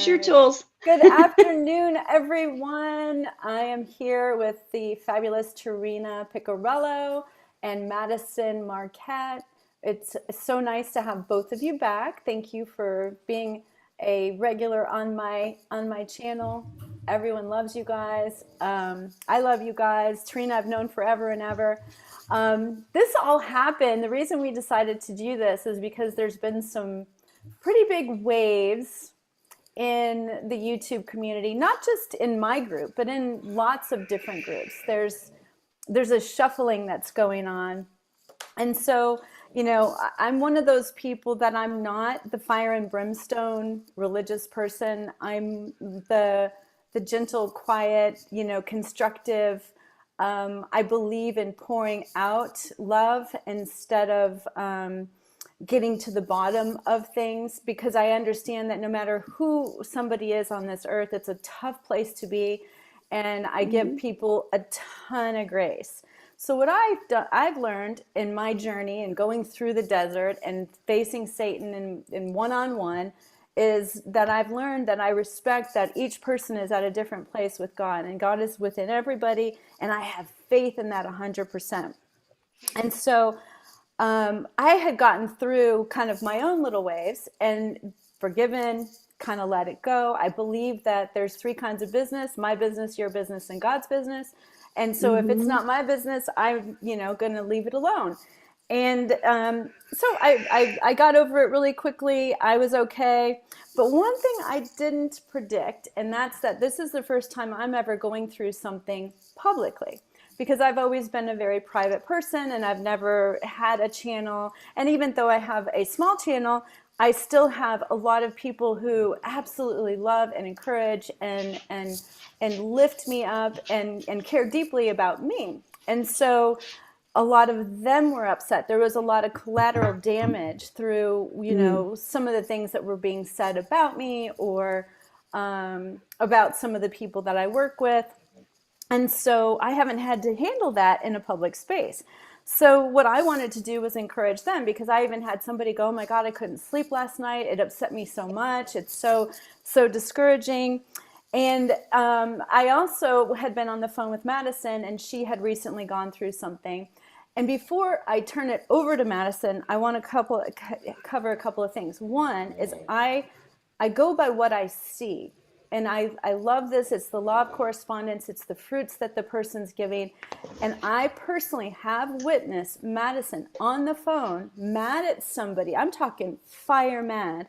Use your tools. Good afternoon, everyone. I am here with the fabulous Terrina Picarello and Madyson Marquette. It's so nice to have both of you back. Thank you for being a regular on my channel. Everyone loves you guys. I love you guys. Terrina, I've known forever and ever. This all happened. The reason we decided to do this is because there's been some pretty big waves in the YouTube community, not just in my group, but in lots of different groups. There's a shuffling that's going on. And so, you know, I'm one of those people that I'm not the fire and brimstone religious person. I'm the gentle, quiet, you know, constructive. I believe in pouring out love instead of getting to the bottom of things, because I understand that no matter who somebody is on this earth, it's a tough place to be, and I give people a ton of grace. So what I've learned in my journey and going through the desert and facing Satan in one-on-one is that I've learned that I respect that each person is at a different place with God, and God is within everybody, and I have faith in that 100%. And so I had gotten through kind of my own little waves and forgiven, kind of let it go. I believe that there's three kinds of business: my business, your business, and God's business. And so if it's not my business, I'm, you know, going to leave it alone. And so I got over it really quickly. I was okay. But one thing I didn't predict, and that's that this is the first time I'm ever going through something publicly, because I've always been a very private person and I've never had a channel. And even though I have a small channel, I still have a lot of people who absolutely love and encourage and lift me up and care deeply about me. And so a lot of them were upset. There was a lot of collateral damage through, you know, some of the things that were being said about me or about some of the people that I work with. And so I haven't had to handle that in a public space. So what I wanted to do was encourage them, because I even had somebody go, "Oh my God, I couldn't sleep last night. It upset me so much. It's so discouraging." And I also had been on the phone with Madyson, and she had recently gone through something. And before I turn it over to Madyson, I want to cover a couple of things. One is I go by what I see. And I love this. It's the law of correspondence. It's the fruits that the person's giving. And I personally have witnessed Madyson on the phone, mad at somebody. I'm talking fire mad.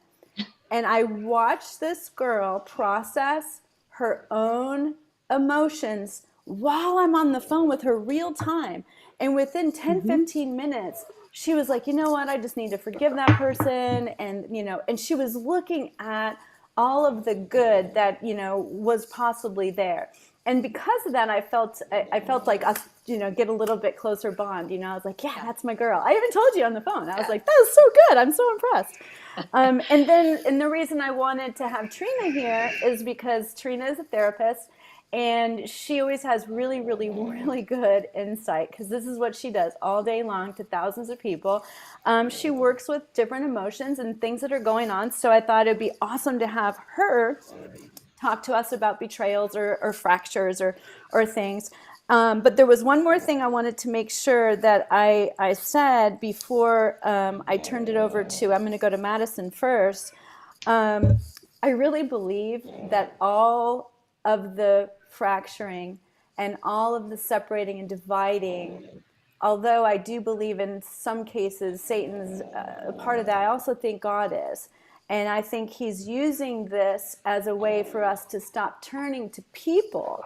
And I watched this girl process her own emotions while I'm on the phone with her real time. And within 10, 15 minutes, she was like, "You know what? I just need to forgive that person." And, you know, and she was looking at all of the good that, you know, was possibly there. And because of that, I felt like us, you know, get a little bit closer bond. You know, I was like, "Yeah, that's my girl." I even told you on the phone. I was like, "That was so good. I'm so impressed." And the reason I wanted to have Terrina here is because Terrina is a therapist, and she always has really, really, really good insight, because this is what she does all day long to thousands of people. She works with different emotions and things that are going on. So I thought it'd be awesome to have her talk to us about betrayals or fractures or things. But there was one more thing I wanted to make sure that I said before I turned it over to, I'm going to go to Madyson first. I really believe that all of the fracturing and all of the separating and dividing, although I do believe in some cases Satan's a part of that, I also think God is. And I think he's using this as a way for us to stop turning to people,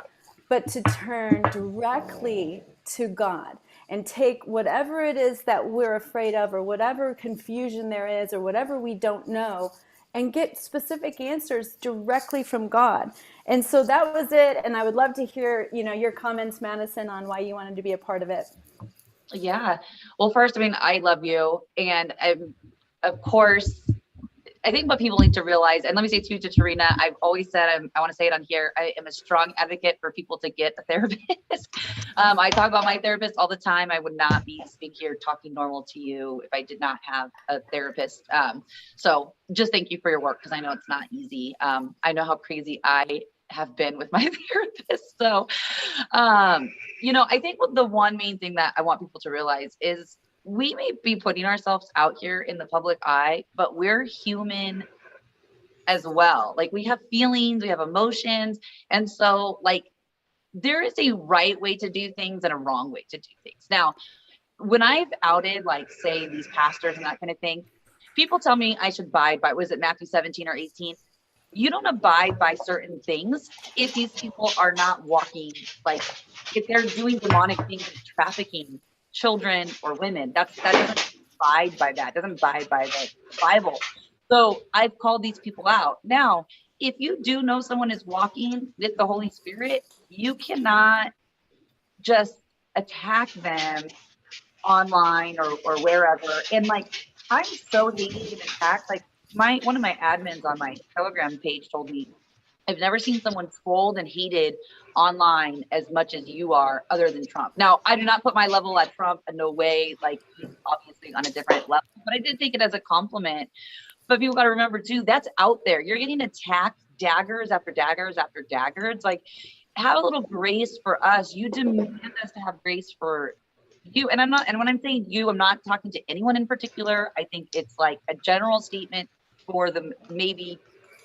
but to turn directly to God and take whatever it is that we're afraid of, or whatever confusion there is, or whatever we don't know, and get specific answers directly from God. And so that was it. And I would love to hear, you know, your comments, Madyson, on why you wanted to be a part of it. Yeah. Well, first, I mean, I love you. And of course, I think what people need to realize, and let me say too to Terrina, I've always said, I want to say it on here, I am a strong advocate for people to get a therapist. I talk about my therapist all the time. I would not be sitting here talking normal to you if I did not have a therapist. So just thank you for your work, because I know it's not easy. I know how crazy I have been with my therapist. So, you know, I think the one main thing that I want people to realize is we may be putting ourselves out here in the public eye, but we're human as well. Like, we have feelings, we have emotions. And so, like, there is a right way to do things and a wrong way to do things. Now, when I've outed, like, say, these pastors and that kind of thing, people tell me I should abide by, was it Matthew 17 or 18? You don't abide by certain things if these people are not walking, like, if they're doing demonic things, like trafficking children or women, that doesn't abide by that, doesn't abide by the Bible. So I've called these people out. Now, if you do know someone is walking with the Holy Spirit, you cannot just attack them online or wherever. And like, I'm so hated and attacked. Like, one of my admins on my Telegram page told me, I've never seen someone trolled and hated online as much as you are, other than Trump. Now, I do not put my level at Trump in no way. Like, he's obviously on a different level, but I did take it as a compliment. But people got to remember too, that's out there. You're getting attacked, daggers after daggers after daggers. Like, have a little grace for us. You demand us to have grace for you. And when I'm saying you, I'm not talking to anyone in particular. I think it's like a general statement for them. Maybe,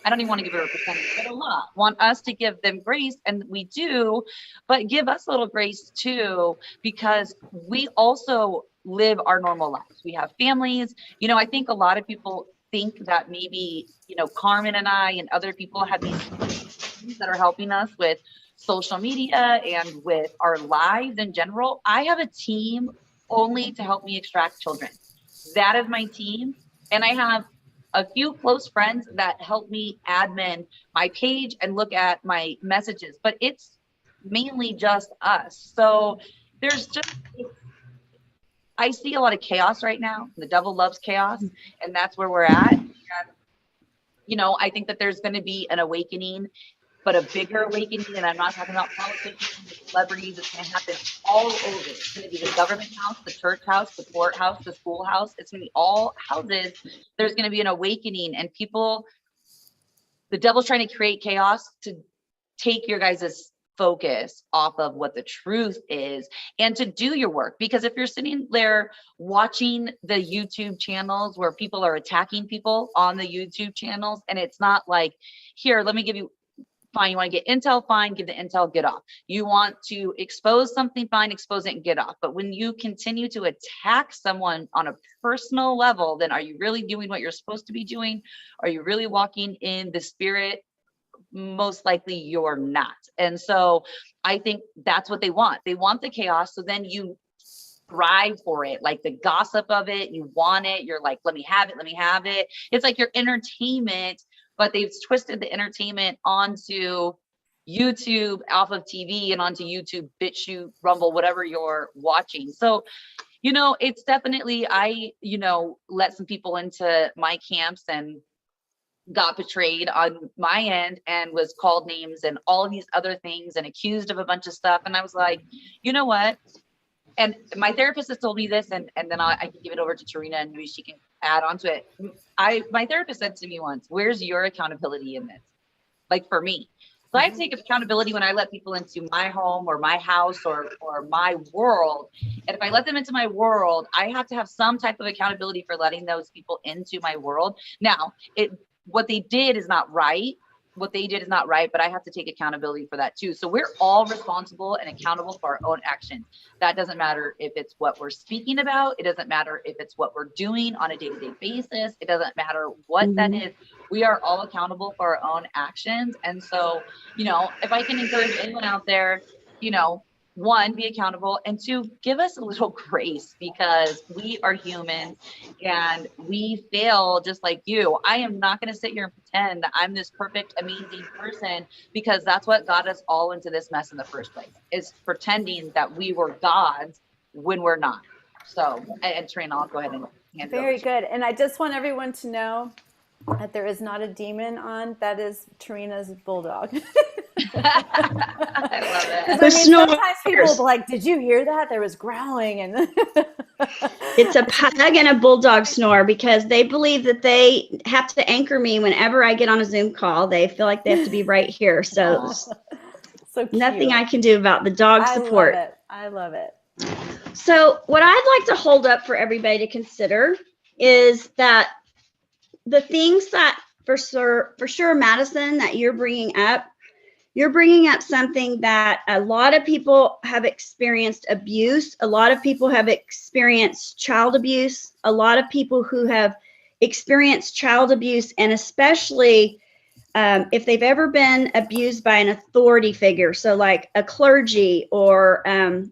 I don't even want to give it a percentage, but a lot want us to give them grace, and we do, but give us a little grace too, because we also live our normal lives. We have families. You know, I think a lot of people think that maybe, you know, Carmen and I and other people have these things that are helping us with social media and with our lives in general. I have a team only to help me extract children. That is my team. And I have a few close friends that help me admin my page and look at my messages, but it's mainly just us. So there's just, I see a lot of chaos right now. The devil loves chaos, and that's where we're at. And, you know, I think that there's going to be an awakening, but a bigger awakening. And I'm not talking about politicians, celebrities. It's going to happen all over. It's going to be the government house, the church house, the courthouse, the schoolhouse. It's going to be all houses. There's going to be an awakening, and people, the devil's trying to create chaos to take your guys' focus off of what the truth is and to do your work. Because if you're sitting there watching the YouTube channels where people are attacking people on the YouTube channels, and it's not like, here, let me give you, fine, you want to get intel, fine, give the intel, get off. You want to expose something, fine, expose it and get off. But when you continue to attack someone on a personal level, then are you really doing what you're supposed to be doing? Are you really walking in the Spirit? Most likely you're not. And so I think that's what they want. They want the chaos. So then you thrive for it, like the gossip of it. You want it. You're like, let me have it. Let me have it. It's like your entertainment, but they've twisted the entertainment onto YouTube, off of TV, and onto YouTube, BitChute, Rumble, whatever you're watching. So, you know, it's definitely, I, you know, let some people into my camps and got betrayed on my end and was called names and all of these other things and accused of a bunch of stuff. And I was like, you know what? And my therapist has told me this, and then I can give it over to Terrina and maybe she can add on to it. My therapist said to me once, where's your accountability in this? Like, for me. So I take accountability when I let people into my home or my house or my world. And if I let them into my world, I have to have some type of accountability for letting those people into my world. Now, what they did is not right. What they did is not right, but I have to take accountability for that too. So we're all responsible and accountable for our own actions. That doesn't matter if it's what we're speaking about. It doesn't matter if it's what we're doing on a day-to-day basis. It doesn't matter what that is. We are all accountable for our own actions. And so, you know, if I can encourage anyone out there, you know, one, be accountable, and two, give us a little grace, because we are humans and we fail just like you. I am not going to sit here and pretend that I'm this perfect, amazing person, because that's what got us all into this mess in the first place, is pretending that we were gods when we're not. So, and Terrina, I'll go ahead and hand it over. Very good. And I just want everyone to know, that there is not a demon on, that is Terrina's bulldog. I love it. I mean, sometimes people will be like, did you hear that? There was growling. And it's a pug and a bulldog snore, because they believe that they have to anchor me whenever I get on a Zoom call. They feel like they have to be right here. So, so nothing I can do about the dog support. I love it. So what I'd like to hold up for everybody to consider is that the things that for sure, Madyson, that you're bringing up something that a lot of people have experienced abuse. A lot of people have experienced child abuse. A lot of people who have experienced child abuse, and especially if they've ever been abused by an authority figure, so like a clergy or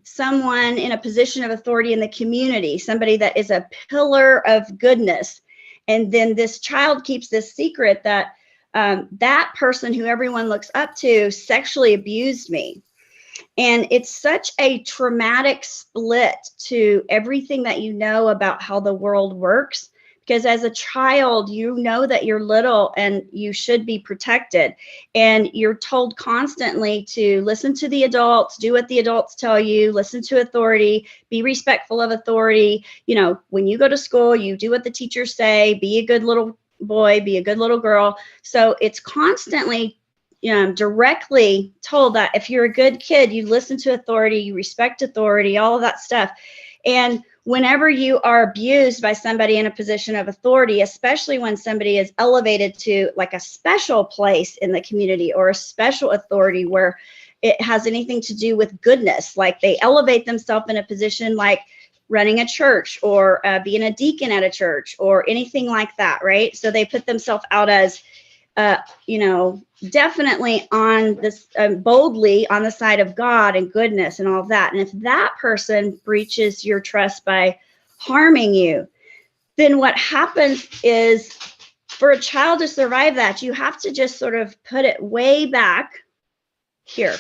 someone in a position of authority in the community, somebody that is a pillar of goodness. And then this child keeps this secret that that person who everyone looks up to sexually abused me. And it's such a traumatic split to everything that you know about how the world works. Because as a child, you know that you're little and you should be protected. And you're told constantly to listen to the adults, do what the adults tell you, listen to authority, be respectful of authority. You know, when you go to school, you do what the teachers say, be a good little boy, be a good little girl. So it's constantly directly told that if you're a good kid, you listen to authority, you respect authority, all of that stuff. And whenever you are abused by somebody in a position of authority, especially when somebody is elevated to like a special place in the community or a special authority where it has anything to do with goodness, like they elevate themselves in a position like running a church or being a deacon at a church or anything like that, right? So they put themselves out as, definitely on this boldly on the side of God and goodness and all of that. And if that person breaches your trust by harming you, then what happens is for a child to survive that, you have to just sort of put it way back here.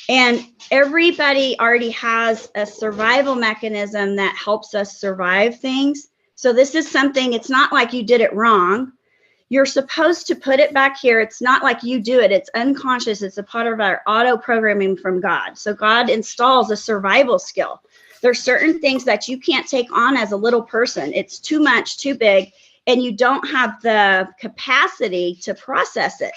And everybody already has a survival mechanism that helps us survive things. So this is something, it's not like you did it wrong. You're supposed to put it back here. It's not like you do it. It's unconscious. It's a part of our auto programming from God. So God installs a survival skill. There's certain things that you can't take on as a little person. It's too much, too big, and you don't have the capacity to process it.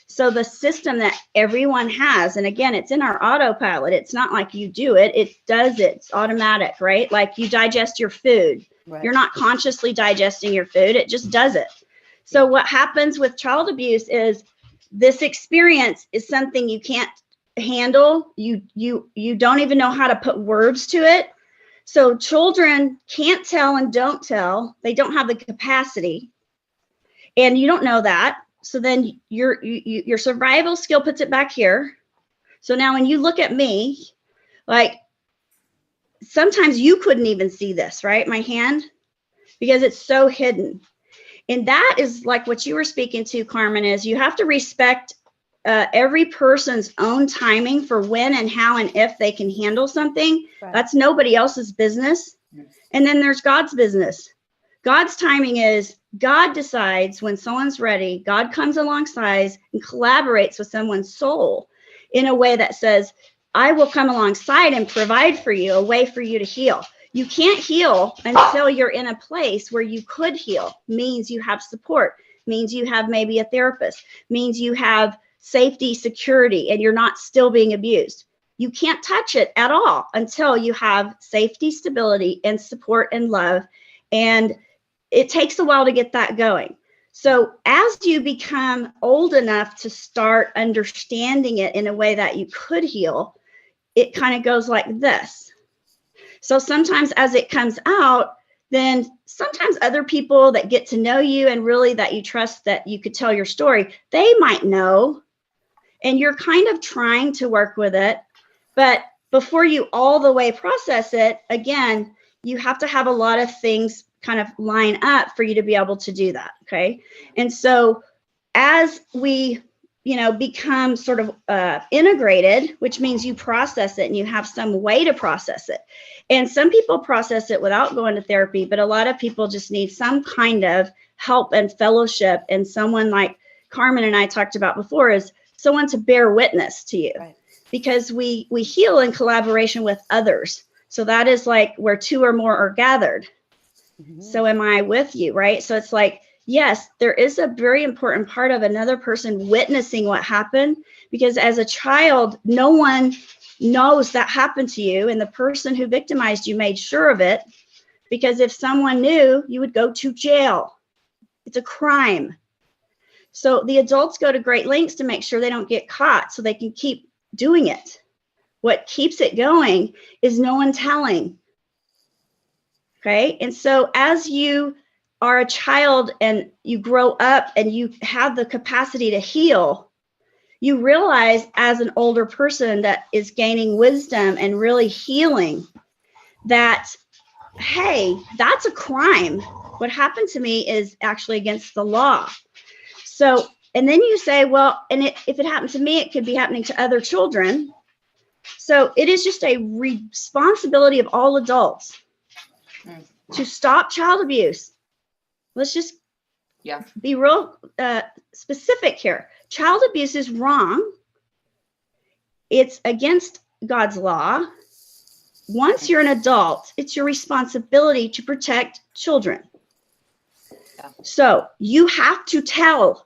So the system that everyone has, and again, it's in our autopilot. It's not like you do it. It does it. It's automatic, right? Like you digest your food. Right. You're not consciously digesting your food. It just does it. So what happens with child abuse is this experience is something you can't handle. You don't even know how to put words to it. So children can't tell and don't tell. They don't have the capacity, and you don't know that. So then your survival skill puts it back here. So now when you look at me, like sometimes you couldn't even see this, right? My hand, because it's so hidden. And that is like what you were speaking to, Carmen, is you have to respect every person's own timing for when and how and if they can handle something. Right. That's nobody else's business. Yes. And then there's God's business. God's timing is God decides when someone's ready. God comes alongside and collaborates with someone's soul in a way that says, I will come alongside and provide for you a way for you to heal. You can't heal until you're in a place where you could heal. Means you have support, means you have maybe a therapist, means you have safety, security, and you're not still being abused. You can't touch it at all until you have safety, stability, and support and love. And it takes a while to get that going. So as you become old enough to start understanding it in a way that you could heal, it kind of goes like this. So sometimes as it comes out, then sometimes other people that get to know you and really that you trust that you could tell your story, they might know, and you're kind of trying to work with it. But before you all the way process it, again, you have to have a lot of things kind of line up for you to be able to do that. Okay. And so as we become sort of integrated, which means you process it and you have some way to process it. And some people process it without going to therapy, but a lot of people just need some kind of help and fellowship, and someone like Carmen and I talked about before is someone to bear witness to you. Right. Because we heal in collaboration with others. So that is like where two or more are gathered. Mm-hmm. So am I with you, right? So it's like, yes, there is a very important part of another person witnessing what happened, because as a child, no one knows that happened to you, and the person who victimized you made sure of it, because if someone knew, you would go to jail. It's a crime. So the adults go to great lengths to make sure they don't get caught so they can keep doing it. What keeps it going is no one telling. Okay. And so as you are a child and you grow up and you have the capacity to heal, you realize as an older person that is gaining wisdom and really healing that, hey, that's a crime. What happened to me is actually against the law. So, and then you say, well, and if it happened to me, it could be happening to other children. So it is just a responsibility of all adults to stop child abuse. Let's just be real specific here. Child abuse is wrong. It's against God's law. Once you're an adult, it's your responsibility to protect children. Yeah. So you have to tell.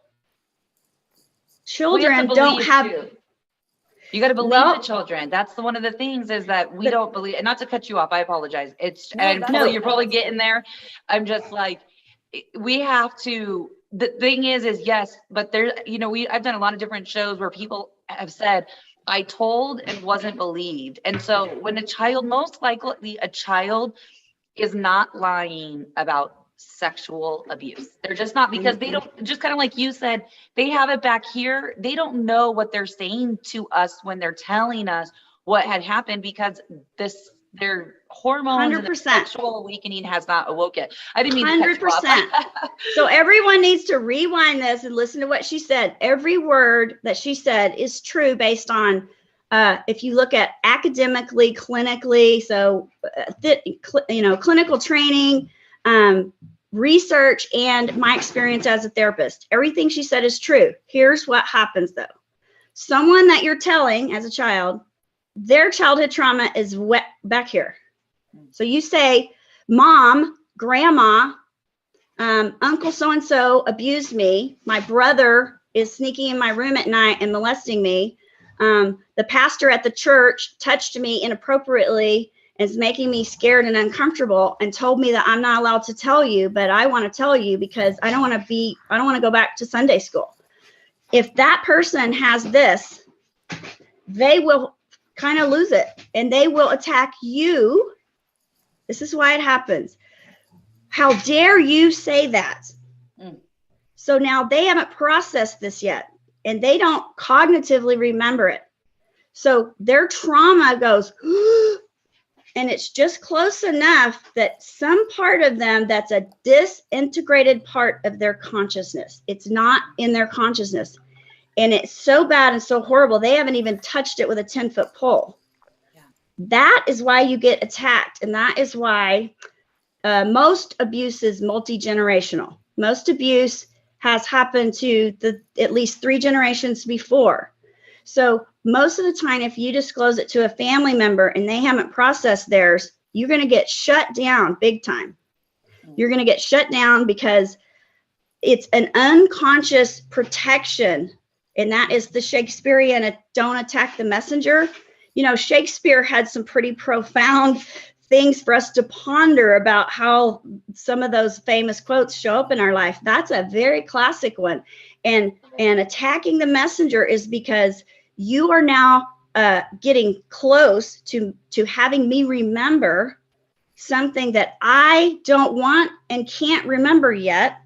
Children don't have. Too. You got to believe the children. That's one of the things is that we don't believe. And not to cut you off, I apologize. You're probably getting there. I'm just like, we have to. The thing is yes, but there. I've done a lot of different shows where people have said, I told and wasn't believed. And so when a child, most likely a child is not lying about sexual abuse. They're just not, because they don't, just kind of like you said, they have it back here. They don't know what they're saying to us when they're telling us what had happened, because their hormones 100%. And their sexual awakening has not awoke yet. I didn't mean 100%. So everyone needs to rewind this and listen to what she said. Every word that she said is true based on, if you look at academically, clinically, so, clinical training, research, and my experience as a therapist. Everything she said is true. Here's what happens though. Someone that you're telling as a child, their childhood trauma is back here. So you say, Mom, Grandma, Uncle so-and-so abused me. My brother is sneaking in my room at night and molesting me. The pastor at the church touched me inappropriately and is making me scared and uncomfortable and told me that I'm not allowed to tell you, but I want to tell you because I don't want to go back to Sunday school. If that person has this, they will kind of lose it and they will attack you. This is why it happens. How dare you say that? So now they haven't processed this yet and they don't cognitively remember it. So their trauma goes, and it's just close enough that some part of them that's a disintegrated part of their consciousness. It's not in their consciousness. And it's so bad and so horrible, they haven't even touched it with a 10-foot pole. Yeah. That is why you get attacked. And that is why most abuse is multi-generational. Most abuse has happened to at least 3 generations before. So most of the time, if you disclose it to a family member and they haven't processed theirs, you're going to get shut down big time. You're going to get shut down because it's an unconscious protection. And that is the Shakespearean don't attack the messenger. Shakespeare had some pretty profound things for us to ponder about how some of those famous quotes show up in our life. That's a very classic one. And attacking the messenger is because you are now getting close to having me remember something that I don't want and can't remember yet.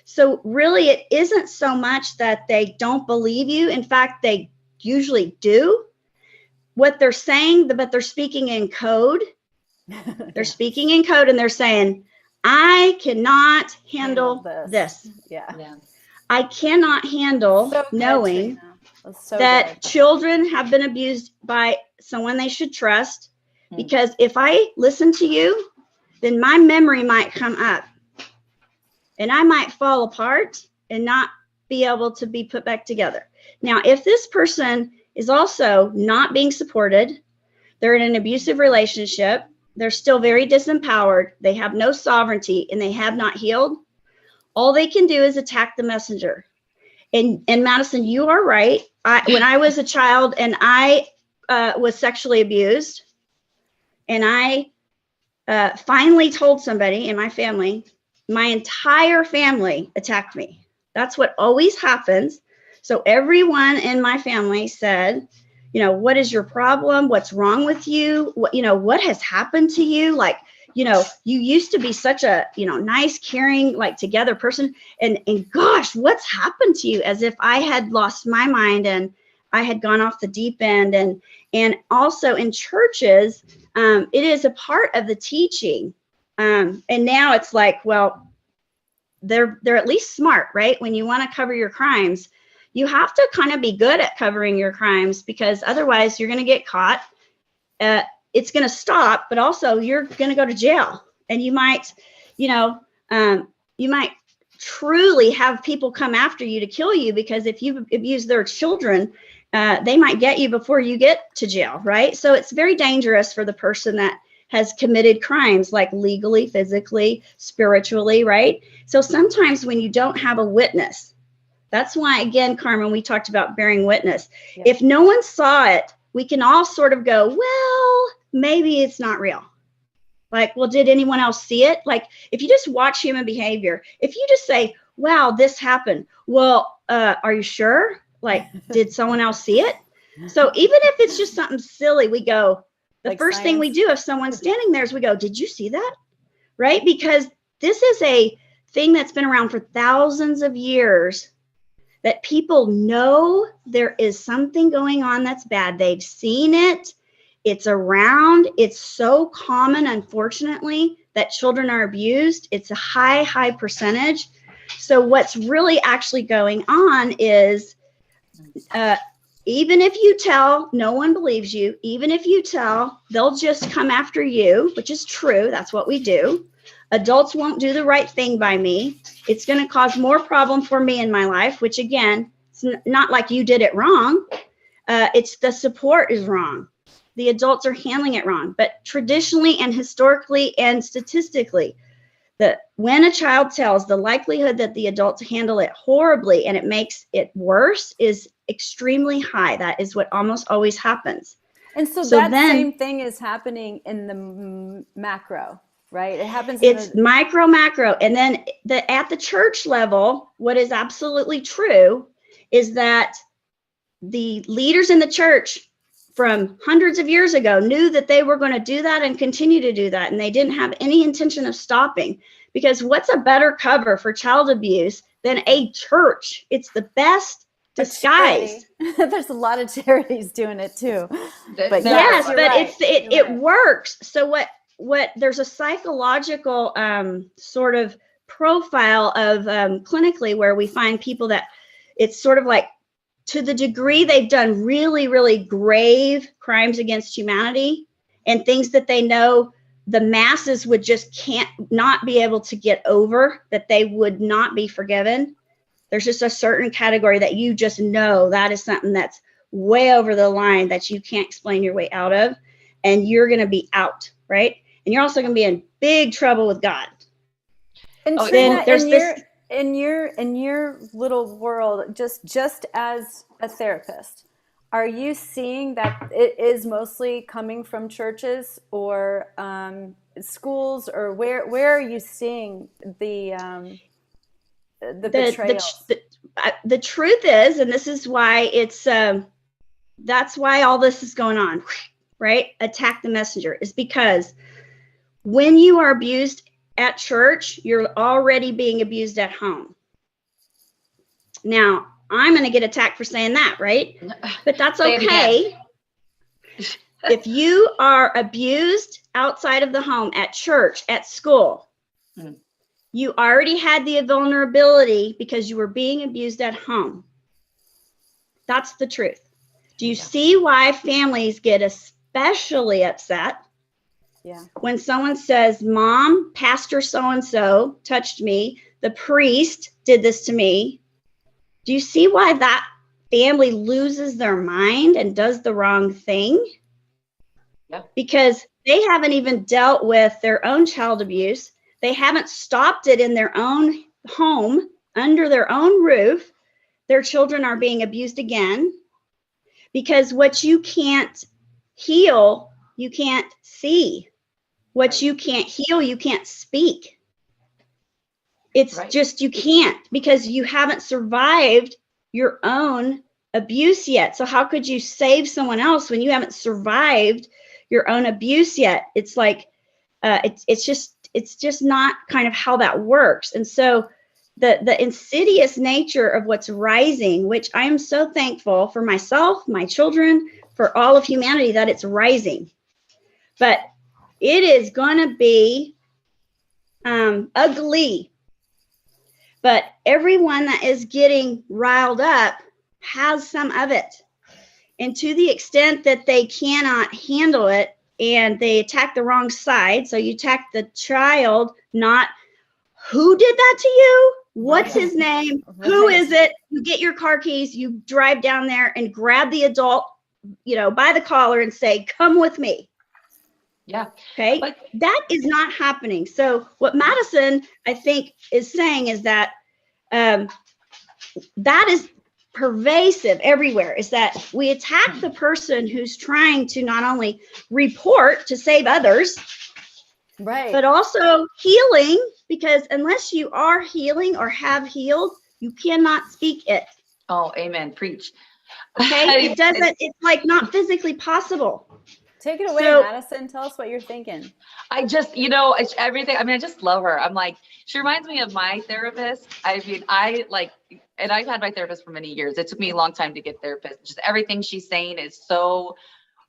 So really, it isn't so much that they don't believe you. In fact, they usually do what they're saying, but they're speaking in code. They're speaking in code and they're saying, I cannot handle this. Yeah. I cannot handle knowing that children have been abused by someone they should trust. Because if I listen to you, then my memory might come up. and I might fall apart and not be able to be put back together. Now, if this person is also not being supported, they're in an abusive relationship, they're still very disempowered, they have no sovereignty, and they have not healed, all they can do is attack the messenger. And Madyson, you are right. When I was a child and I was sexually abused, and I finally told somebody in my family, my entire family attacked me. That's what always happens. So everyone in my family said, you know, what is your problem? What's wrong with you? What, you know, what has happened to you? Like, you know, you used to be such a, you know, nice, caring, like together person. And gosh, what's happened to you? As if I had lost my mind and I had gone off the deep end. And also in churches, it is a part of the teaching. And now it's like, well, they're at least smart, right? When you want to cover your crimes, you have to kind of be good at covering your crimes, because otherwise you're going to get caught. It's going to stop, but also you're going to go to jail, and you might, you know, you might truly have people come after you to kill you, because if you abuse their children, they might get you before you get to jail, right? So it's very dangerous for the person that has committed crimes, like legally, physically, spiritually, right? So sometimes when you don't have a witness, that's why, again, Carmen, we talked about bearing witness. Yeah. If no one saw it, we can all sort of go, well, maybe it's not real. Like, well, did anyone else see it? Like, if you just watch human behavior, if you just say, wow, this happened. Well, are you sure? Like, did someone else see it? So even if it's just something silly, we go, the like first thing we do if someone's standing there is we go, did you see that? Right? Because this is a thing that's been around for thousands of years, that people know there is something going on that's bad. They've seen it. It's around. It's so common, unfortunately, that children are abused. It's a high percentage. So what's really actually going on is, even if you tell, no one believes you. Even if you tell, they'll just come after you, which is true. That's what we do. Adults won't do the right thing by me. It's going to cause more problem for me in my life, which again, it's not like you did it wrong. It's the support is wrong. The adults are handling it wrong. But traditionally and historically and statistically, when a child tells, the likelihood that the adults handle it horribly and it makes it worse is extremely high. That is what almost always happens. And so that same thing is happening in the macro, right? It happens. It's micro, macro. And then at the church level, what is absolutely true is that the leaders in the church from hundreds of years ago knew that they were going to do that and continue to do that. And they didn't have any intention of stopping, because what's a better cover for child abuse than a church? It's the best disguise. There's a lot of charities doing it too. But yes, but right. It works. So what there's a psychological sort of profile of clinically where we find people that it's sort of like, to the degree they've done really, really grave crimes against humanity and things that they know the masses would just not be able to get over, that they would not be forgiven. There's just a certain category that you just know that is something that's way over the line that you can't explain your way out of, and you're going to be out, right? And you're also going to be in big trouble with God. And then there's this. In your little world, just as a therapist, are you seeing that it is mostly coming from churches or schools, or where are you seeing the betrayal? The truth is, and this is why it's that's why all this is going on, right? Attack the messenger, is because when you are abused at church, you're already being abused at home. Now, I'm going to get attacked for saying that, right? But that's okay. If you are abused outside of the home, at church, at school, you already had the vulnerability because you were being abused at home. That's the truth. Do you see why families get especially upset? Yeah. When someone says, Mom, Pastor so-and-so touched me, the priest did this to me. Do you see why that family loses their mind and does the wrong thing? Yeah. Because they haven't even dealt with their own child abuse. They haven't stopped it in their own home, under their own roof. Their children are being abused again, because what you can't heal, you can't see. What Right. you can't heal, you can't speak. It's Right. just, you can't, because you haven't survived your own abuse yet. So how could you save someone else when you haven't survived your own abuse yet? It's like, it's just not kind of how that works. And so the insidious nature of what's rising, which I am so thankful for myself, my children, for all of humanity, that it's rising. But it is going to be ugly. But everyone that is getting riled up has some of it. And to the extent that they cannot handle it and they attack the wrong side, so you attack the child, not who did that to you? What's his name? Who is it? You get your car keys, you drive down there and grab the adult, by the collar and say, come with me. Yeah. Okay. But that is not happening. So what Madyson, I think, is saying is that that is pervasive everywhere, is that we attack the person who's trying to not only report to save others, Right. but also healing, because unless you are healing or have healed, you cannot speak it. oh, amen. Preach. Okay. It's like not physically possible. Take it away, So- Madyson. Tell us what you're thinking. I just, it's everything. I mean, I just love her. I'm like, she reminds me of my therapist. I mean, and I've had my therapist for many years. It took me a long time to get therapist. Just everything she's saying is so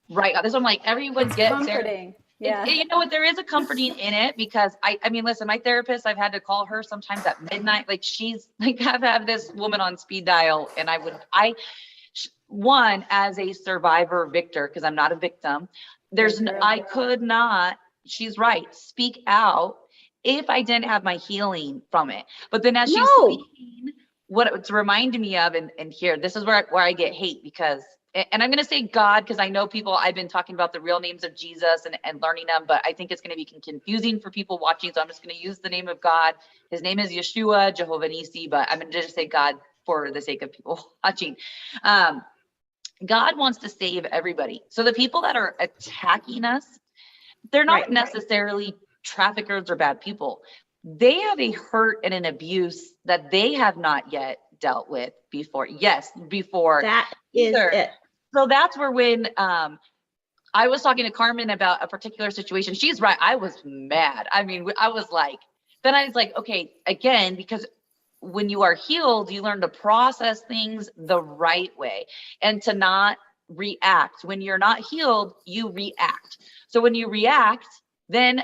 right. This one, like, everyone gets Comforting. Yeah. You know what? There is a comforting in it, because I mean, listen, my therapist, I've had to call her sometimes at midnight. Like, she's like, I've had this woman on speed dial, and one, as a survivor victor, because I'm not a victim, I could not, she's right, speak out if I didn't have my healing from it. But then as she's speaking, what it's reminding me of, and here, this is where I get hate, because, and I'm going to say God, because I know people, I've been talking about the real names of Jesus and learning them, but I think it's going to be confusing for people watching. So I'm just going to use the name of God. His name is Yeshua, Jehovah Nisi, but I'm going to just say God for the sake of people watching. God wants to save everybody. So the people that are attacking us, they're not necessarily traffickers or bad people. They have a hurt and an abuse that they have not yet dealt with before. Yes, before. That is it. So that's where when I was talking to Carmen about a particular situation, she's right. I was mad. I mean, I was like, okay, again, because when you are healed, you learn to process things the right way and to not react. When you're not healed, you react. So when you react, then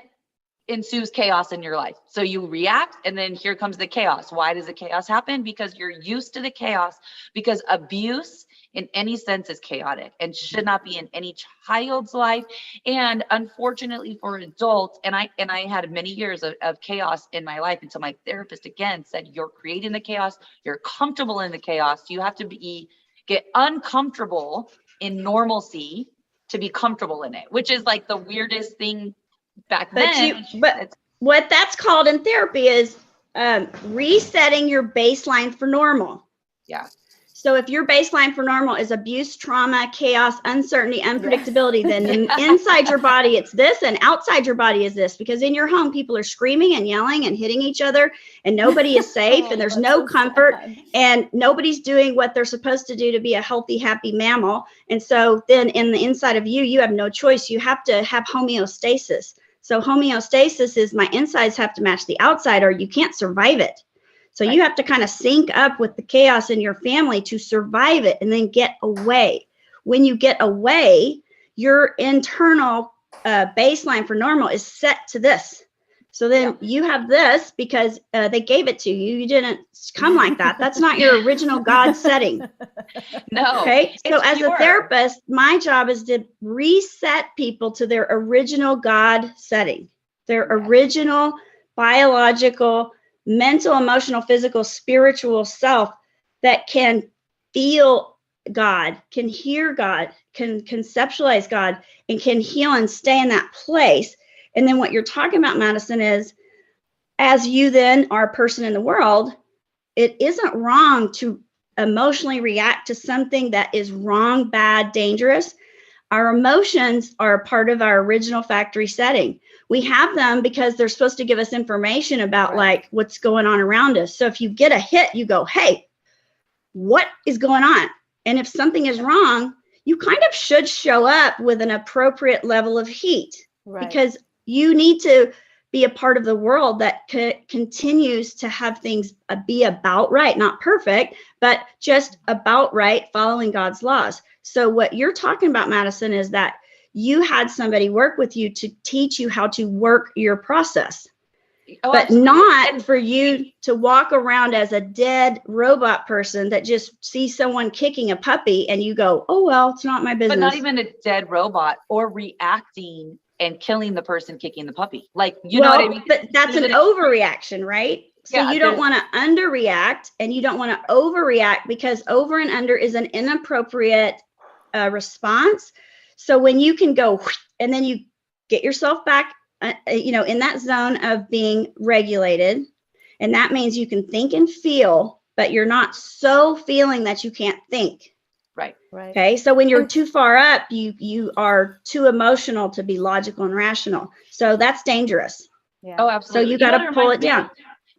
ensues chaos in your life. So you react, and then here comes the chaos. Why does the chaos happen? Because you're used to the chaos, because abuse in any sense is chaotic and should not be in any child's life. And unfortunately for adults, and I had many years of chaos in my life until my therapist again said, you're creating the chaos. You're comfortable in the chaos. You have to get uncomfortable in normalcy to be comfortable in it, which is like the weirdest thing back then. But what that's called in therapy is resetting your baseline for normal. Yeah. So if your baseline for normal is abuse, trauma, chaos, uncertainty, unpredictability, then inside your body it's this, and outside your body is this. Because in your home, people are screaming and yelling and hitting each other, and nobody is safe, and there's no comfort, and nobody's doing what they're supposed to do to be a healthy, happy mammal. And so then in the inside of you, you have no choice. You have to have homeostasis. So homeostasis is my insides have to match the outside, or you can't survive it. So you have to kind of sync up with the chaos in your family to survive it and then get away. When you get away, your internal baseline for normal is set to this. So then you have this because they gave it to you. You didn't come like that. That's not your original God setting. No. Okay. So as a therapist, my job is to reset people to their original God setting, their original biological mental, emotional, physical, spiritual self that can feel God, can hear God, can conceptualize God, and can heal and stay in that place. And then what you're talking about, Madyson, is as you then are a person in the world, it isn't wrong to emotionally react to something that is wrong, bad, dangerous. Our emotions are a part of our original factory setting. We have them because they're supposed to give us information about like what's going on around us. So if you get a hit, you go, hey, what is going on? And if something is wrong, you kind of should show up with an appropriate level of heat because you need to be a part of the world that continues to have things be about right, not perfect, but just about right, following God's laws. So what you're talking about, Madyson, is that you had somebody work with you to teach you how to work your process, but not for you to walk around as a dead robot person that just sees someone kicking a puppy and you go, oh, well, it's not my business. But not even a dead robot or reacting and killing the person kicking the puppy. Like, you know what I mean? But that's an overreaction, right? So you don't want to underreact and you don't want to overreact, because over and under is an inappropriate response. So when you can go and then you get yourself back, in that zone of being regulated, and that means you can think and feel, but you're not so feeling that you can't think. Right. Okay. So when you're too far up, you are too emotional to be logical and rational. So that's dangerous. Yeah. Oh, absolutely. So you got to pull it down.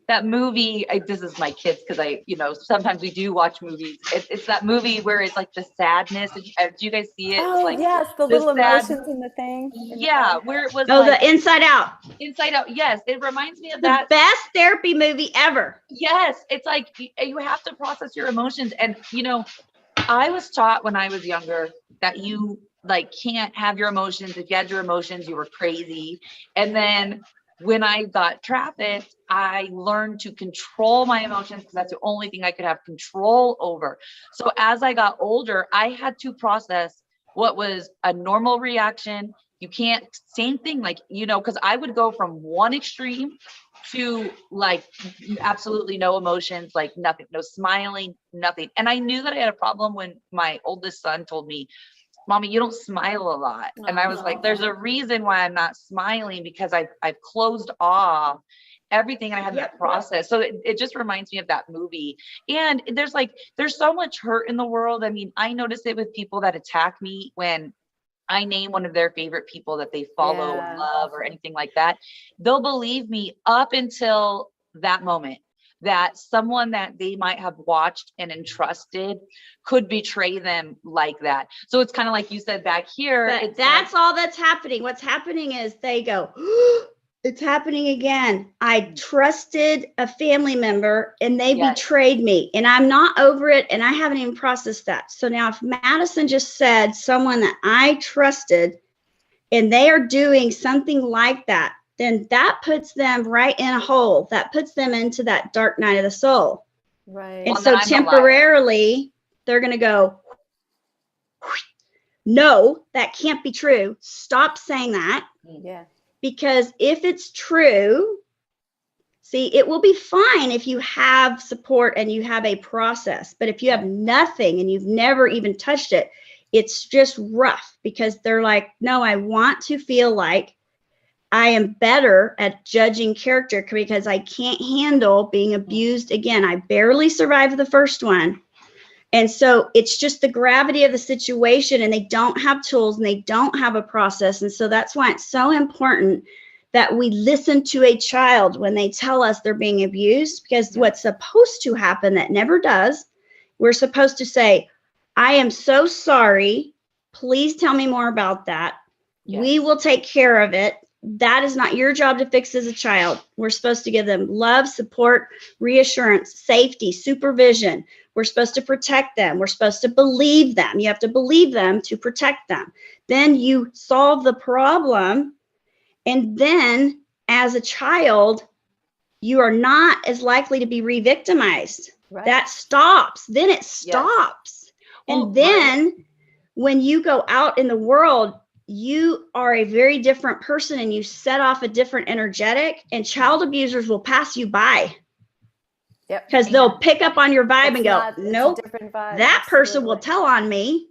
That movie, this is my kids, because sometimes we do watch movies. It's that movie where it's like the sadness. Do you guys see it? Oh, like yes, the little emotions in the thing. Yeah, where it was. Oh, the Inside Out. Inside Out. Yes, it reminds me of the that. Best therapy movie ever. Yes, it's like you have to process your emotions, and I was taught when I was younger that you can't have your emotions. If you had your emotions, you were crazy. And then when I got trafficked, I learned to control my emotions because that's the only thing I could have control over. So as I got older, I had to process what was a normal reaction. You can't, same thing, because I would go from one extreme to absolutely no emotions, nothing, no smiling, nothing. And I knew that I had a problem when my oldest son told me, Mommy, you don't smile a lot. And I was like, there's a reason why I'm not smiling, because I've closed off everything and I had that process. So it just reminds me of that movie. And there's so much hurt in the world. I mean, I notice it with people that attack me when I name one of their favorite people that they follow, love, or anything like that. They'll believe me up until that moment, that someone that they might have watched and entrusted could betray them like that. So it's kind of like you said back here. That's all that's happening. What's happening is they go, it's happening again. I trusted a family member and they betrayed me, and I'm not over it, and I haven't even processed that. So now if Madyson just said someone that I trusted and they are doing something like that, then that puts them right in a hole. That puts them into that dark night of the soul. Right. And so temporarily they're going to go, no, that can't be true. Stop saying that. Yeah. Because if it's true, see, it will be fine if you have support and you have a process. But if you have nothing and you've never even touched it, it's just rough, because they're like, no, I want to feel like I am better at judging character because I can't handle being abused again. I barely survived the first one. And so it's just the gravity of the situation, and they don't have tools and they don't have a process. And so that's why it's so important that we listen to a child when they tell us they're being abused, because what's supposed to happen that never does, we're supposed to say, I am so sorry. Please tell me more about that. Yes. We will take care of it. That is not your job to fix as a child. We're supposed to give them love, support, reassurance, safety, supervision. We're supposed to protect them. We're supposed to believe them. You have to believe them to protect them. Then you solve the problem. And then as a child, you are not as likely to be re-victimized. Right. That stops. Then it stops. Yes. And then when you go out in the world, you are a very different person and you set off a different energetic, and child abusers will pass you by. Yep. Because they'll pick up on your vibe and go, It's a nope, different vibe. that person will Absolutely. tell on me.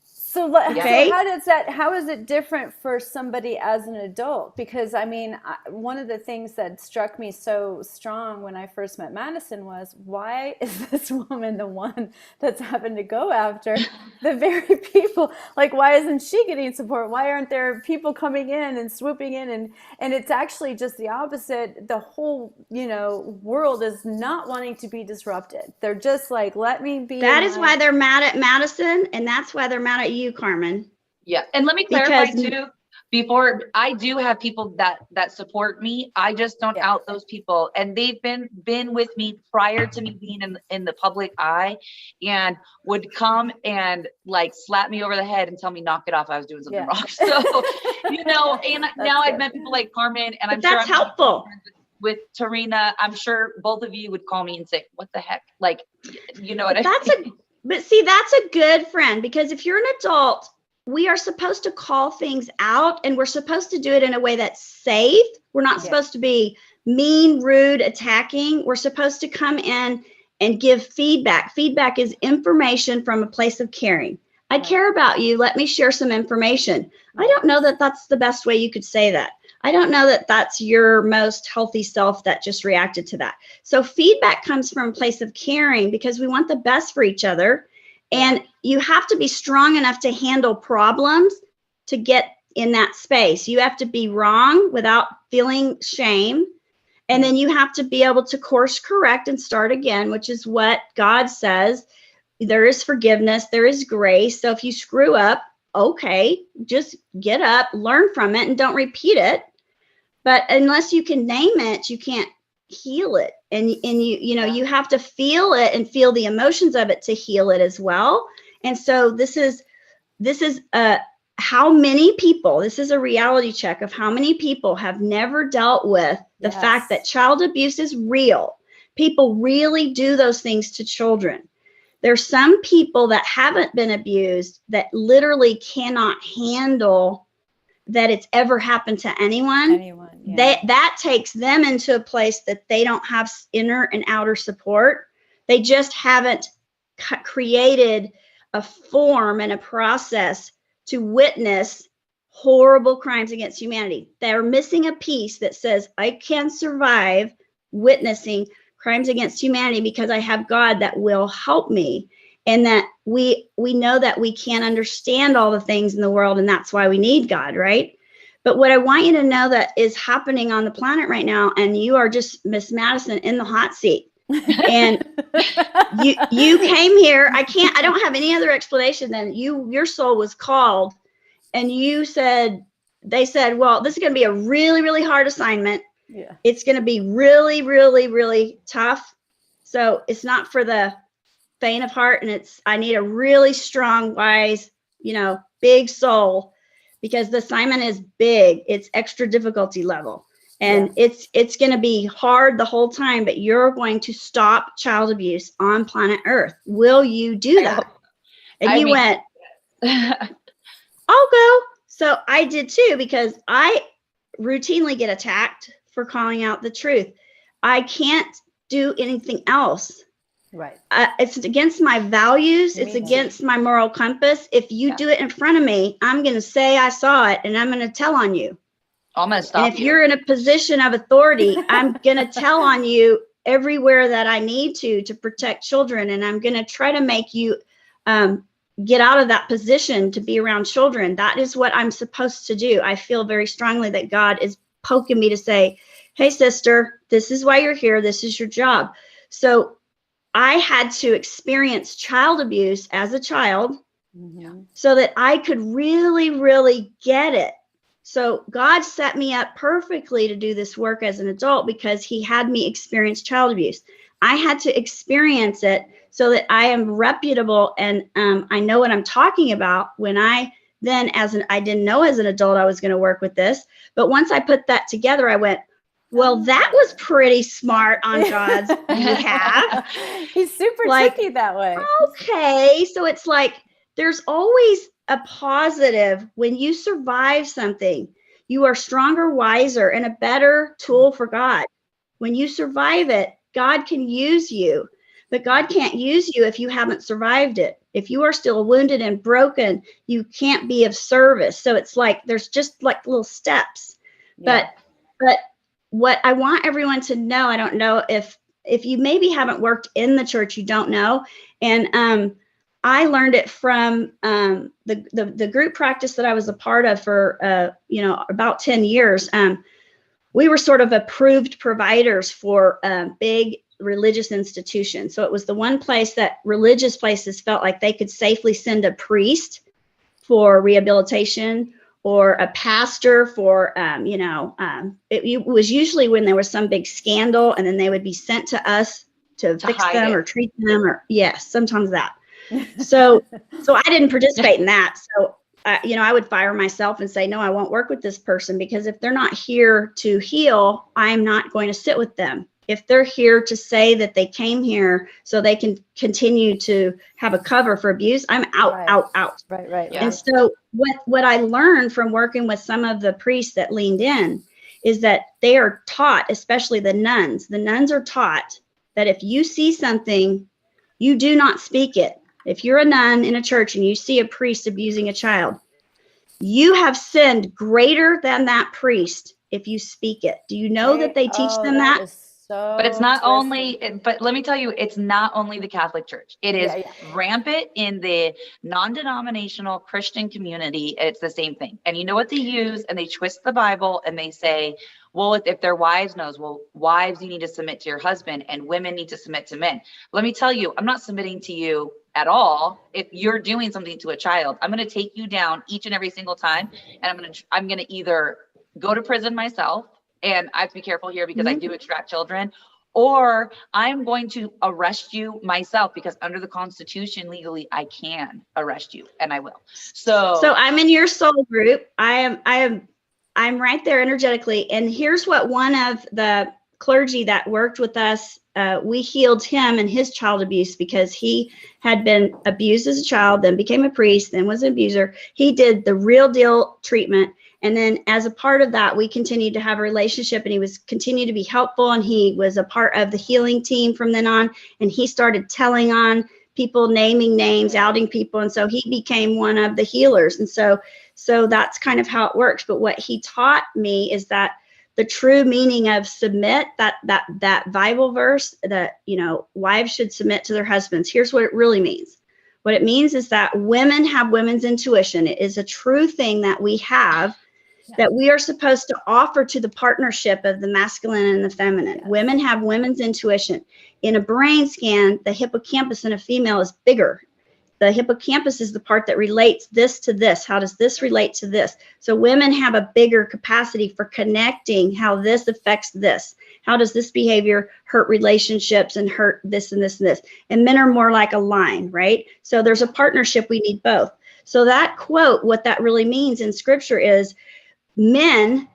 So, Okay. how is it different for somebody as an adult? Because I mean, one of the things that struck me so strong when I first met Madyson was, why is this woman the one that's having to go after the very people? Like, why isn't she getting support? Why aren't there people coming in and swooping in? And it's actually just the opposite. The whole, world is not wanting to be disrupted. They're just like, let me be. That is why they're mad at Madyson, and that's why they're mad at you, Carmen. Yeah. And let me clarify too, before, I do have people that support me. I just don't out those people. And they've been with me prior to me being in the public eye, and would come and like slap me over the head and tell me, knock it off, I was doing something wrong. So, and now I've met people like Carmen, and I'm sure that's helpful. With Terrina, I'm sure both of you would call me and say, what the heck? Like, you know what I mean? But see, that's a good friend, because if you're an adult, we are supposed to call things out, and we're supposed to do it in a way that's safe. We're not supposed to be mean, rude, attacking. We're supposed to come in and give feedback. Feedback is information from a place of caring. I care about you. Let me share some information. I don't know that that's the best way you could say that. I don't know that that's your most healthy self that just reacted to that. So feedback comes from a place of caring, because we want the best for each other. And you have to be strong enough to handle problems to get in that space. You have to be wrong without feeling shame. And then you have to be able to course correct and start again, which is what God says. There is forgiveness, there is grace. So if you screw up, okay, just get up, learn from it, and don't repeat it. But unless you can name it, you can't heal it. And you have to feel it and feel the emotions of it to heal it as well. And so this is how many people, this is a reality check of how many people have never dealt with the fact that child abuse is real. People really do those things to children. There's some people that haven't been abused that literally cannot handle that it's ever happened to anyone. That takes them into a place that they don't have inner and outer support. They just haven't created a form and a process to witness horrible crimes against humanity. They're missing a piece that says, I can survive witnessing crimes against humanity because I have God that will help me. And that we know that we can't understand all the things in the world, and that's why we need God, right? But what I want you to know that is happening on the planet right now, and you are just Miss Madyson in the hot seat. And you came here. I don't have any other explanation than your soul was called, and they said, well, this is going to be a really, really hard assignment. Yeah. It's going to be really, really, really tough. So it's not for the faint of heart, and I need a really strong, wise, big soul, because the assignment is big. It's extra difficulty level, and it's going to be hard the whole time, but you're going to stop child abuse on planet Earth. Will you do that? And went, I'll go. So I did too, because I routinely get attacked for calling out the truth. I can't do anything else. Right. It's against my values. It's against my moral compass. If you do it in front of me, I'm going to say I saw it, and I'm going to tell on you. I'm going to stop. And if you're in a position of authority, I'm going to tell on you everywhere that I need to protect children. And I'm going to try to make you get out of that position to be around children. That is what I'm supposed to do. I feel very strongly that God is poking me to say, hey, sister, this is why you're here. This is your job. So I had to experience child abuse as a child so that I could really, really get it. So God set me up perfectly to do this work as an adult, because he had me experience child abuse. I had to experience it so that I am reputable, and I know what I'm talking about. When I didn't know as an adult I was going to work with this, but once I put that together, I went, well, that was pretty smart on God's behalf. He's super tricky that way. Okay. So it's like, there's always a positive. When you survive something, you are stronger, wiser, and a better tool for God. When you survive it, God can use you, but God can't use you if you haven't survived it. If you are still wounded and broken, you can't be of service. So it's like there's just like little steps. Yeah. But what I want everyone to know, I don't know if you maybe haven't worked in the church, you don't know. And I learned it from the group practice that I was a part of for about 10 years. We were sort of approved providers for big religious institutions. So it was the one place that religious places felt like they could safely send a priest for rehabilitation or a pastor for, it was usually when there was some big scandal, and then they would be sent to us to fix them or treat them, or yes, sometimes that. So I didn't participate in that. So, I would fire myself and say, no, I won't work with this person, because if they're not here to heal, I'm not going to sit with them. If they're here to say that they came here so they can continue to have a cover for abuse, I'm out, out. Right. Yeah. And so what I learned from working with some of the priests that leaned in is that they are taught, especially the nuns are taught that if you see something, you do not speak it. If you're a nun in a church and you see a priest abusing a child, you have sinned greater than that priest if you speak it. Do you know that they teach them that? But it's not only, but let me tell you, it's not only the Catholic Church. It is rampant in the non-denominational Christian community. It's the same thing. And you know what they use? And they twist the Bible and they say, well, if their wives knows, well, wives, you need to submit to your husband, and women need to submit to men. Let me tell you, I'm not submitting to you at all. If you're doing something to a child, I'm going to take you down each and every single time. And I'm going to either go to prison myself, and I have to be careful here because I do extract children, or I'm going to arrest you myself, because under the Constitution, legally, I can arrest you, and I will. So I'm in your soul group. I'm right there energetically. And here's what one of the clergy that worked with us, we healed him and his child abuse, because he had been abused as a child, then became a priest, then was an abuser. He did the real deal treatment. And then as a part of that, we continued to have a relationship, and he was continued to be helpful. And he was a part of the healing team from then on. And he started telling on people, naming names, outing people. And so he became one of the healers. And so that's kind of how it works. But what he taught me is that the true meaning of submit, that Bible verse that, wives should submit to their husbands. Here's what it really means. What it means is that women have women's intuition. It is a true thing that we have, that we are supposed to offer to the partnership of the masculine and the feminine. Yes. Women have women's intuition. In a brain scan, the hippocampus in a female is bigger. The hippocampus is the part that relates this to this. How does this relate to this? So women have a bigger capacity for connecting how this affects this. How does this behavior hurt relationships and hurt this and this and this? And men are more like a line, right? So there's a partnership. We need both. So that quote, what that really means in scripture is, men,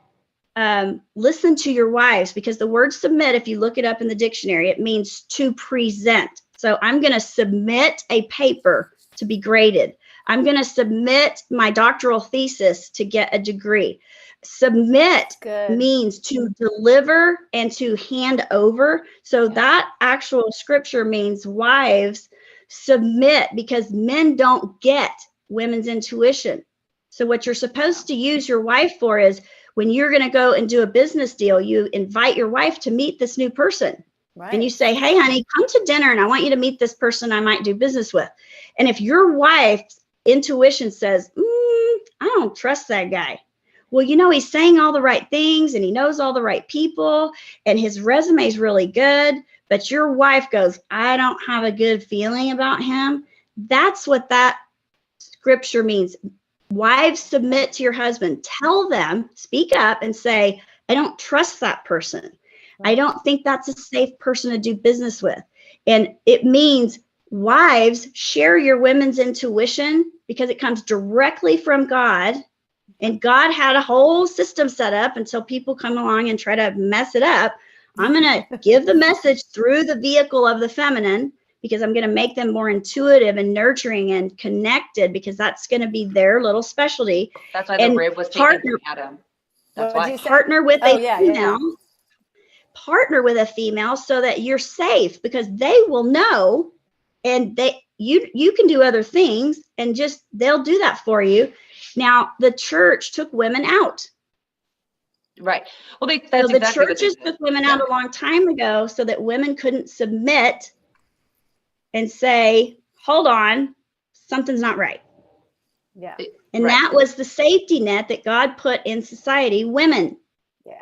listen to your wives, because the word submit, if you look it up in the dictionary, it means to present. So I'm going to submit a paper to be graded. I'm going to submit my doctoral thesis to get a degree. Submit means to deliver and to hand over. So that actual scripture means wives submit, because men don't get women's intuition. So what you're supposed to use your wife for is, when you're going to go and do a business deal, you invite your wife to meet this new person. Right. And you say, hey, honey, come to dinner, and I want you to meet this person I might do business with. And if your wife's intuition says, I don't trust that guy. Well, he's saying all the right things, and he knows all the right people, and his resume is really good. But your wife goes, I don't have a good feeling about him. That's what that scripture means. Wives, submit to your husband. Tell them, speak up and say, I don't trust that person. I don't think that's a safe person to do business with. And it means, wives, share your women's intuition, because it comes directly from God. And God had a whole system set up until people come along and try to mess it up. I'm going to give the message through the vehicle of the feminine, because I'm going to make them more intuitive and nurturing and connected, because that's going to be their little specialty. That's why the rib was taken from Adam. That's why. Partner with a female. partner with a female so that you're safe, because they will know, and you can do other things, and just they'll do that for you. Now the church took women out. Right. Well, So that's the exactly what they churches did. took women out a long time ago so that women couldn't submit and say, hold on, something's not right. Yeah. And Right. that was the safety net that God put in society, women. Yeah.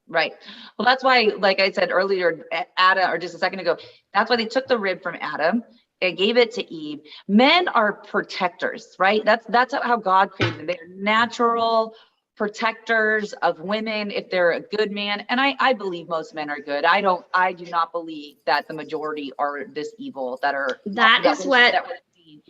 Right. Well, that's why, like I said earlier, Adam, or just a second ago, that's why they took the rib from Adam and gave it to Eve. Men are protectors, right? That's how God created them. They're natural protectors of women if they're a good man. And I believe most men are good. I do not believe that the majority are this evil that are That is what that we're seeing.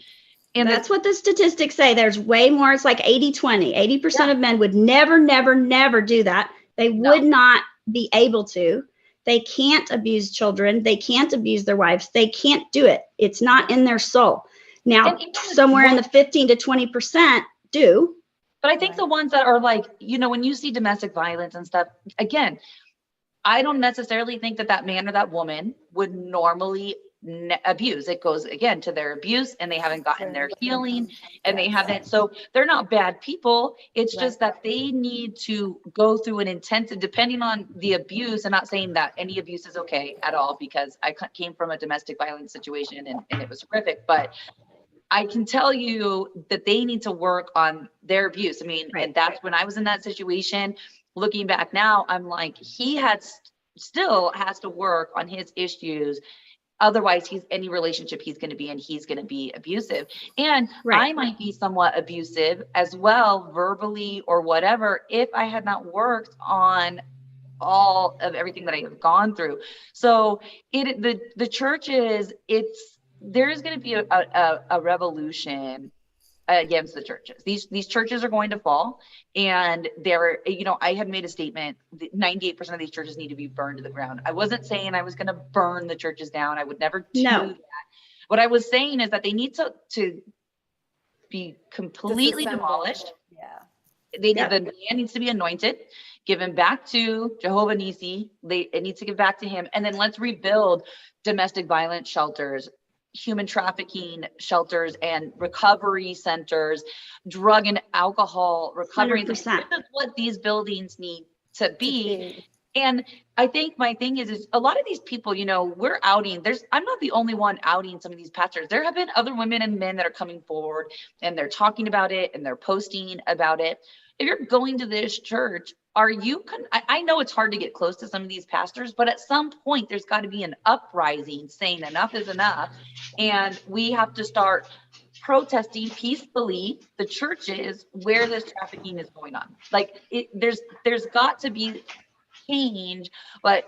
And that's what the statistics say. There's way more. It's like 80-20. 80% of men would never do that. They would not be able to. They can't abuse children. They can't abuse their wives. They can't do it. It's not in their soul. Now, somewhere in the 15 to 20% do. But I think the ones that are like, when you see domestic violence and stuff, again, I don't necessarily think that man or that woman would normally abuse. It goes again to their abuse, and they haven't gotten their healing, and they haven't. So they're not bad people. It's just that they need to go through an intensive, depending on the abuse. I'm not saying that any abuse is okay at all, because I came from a domestic violence situation and it was horrific, but I can tell you that they need to work on their abuse. I mean, and that's when I was in that situation. Looking back now, I'm like, he still has to work on his issues. Otherwise, any relationship he's going to be in, he's going to be abusive. And I might be somewhat abusive as well, verbally or whatever, if I had not worked on all of everything that I have gone through. So the churches, there's going to be a revolution against the churches. These churches are going to fall, and I had made a statement that 98% of these churches need to be burned to the ground. I wasn't saying I was going to burn the churches down. I would never do that. What I was saying is that they need to be completely demolished. The man needs to be anointed, given back to Jehovah Nissi. It needs to give back to him, and then let's rebuild domestic violence shelters, human trafficking shelters, and recovery centers, drug and alcohol recovery. 100%. This is what these buildings need to be. And I think my thing is a lot of these people, we're outing. I'm not the only one outing some of these pastors. There have been other women and men that are coming forward, and they're talking about it, and they're posting about it. If you're going to this church, I know it's hard to get close to some of these pastors, but at some point there's got to be an uprising saying enough is enough. And we have to start protesting peacefully the churches where this trafficking is going on. Like there's got to be change, but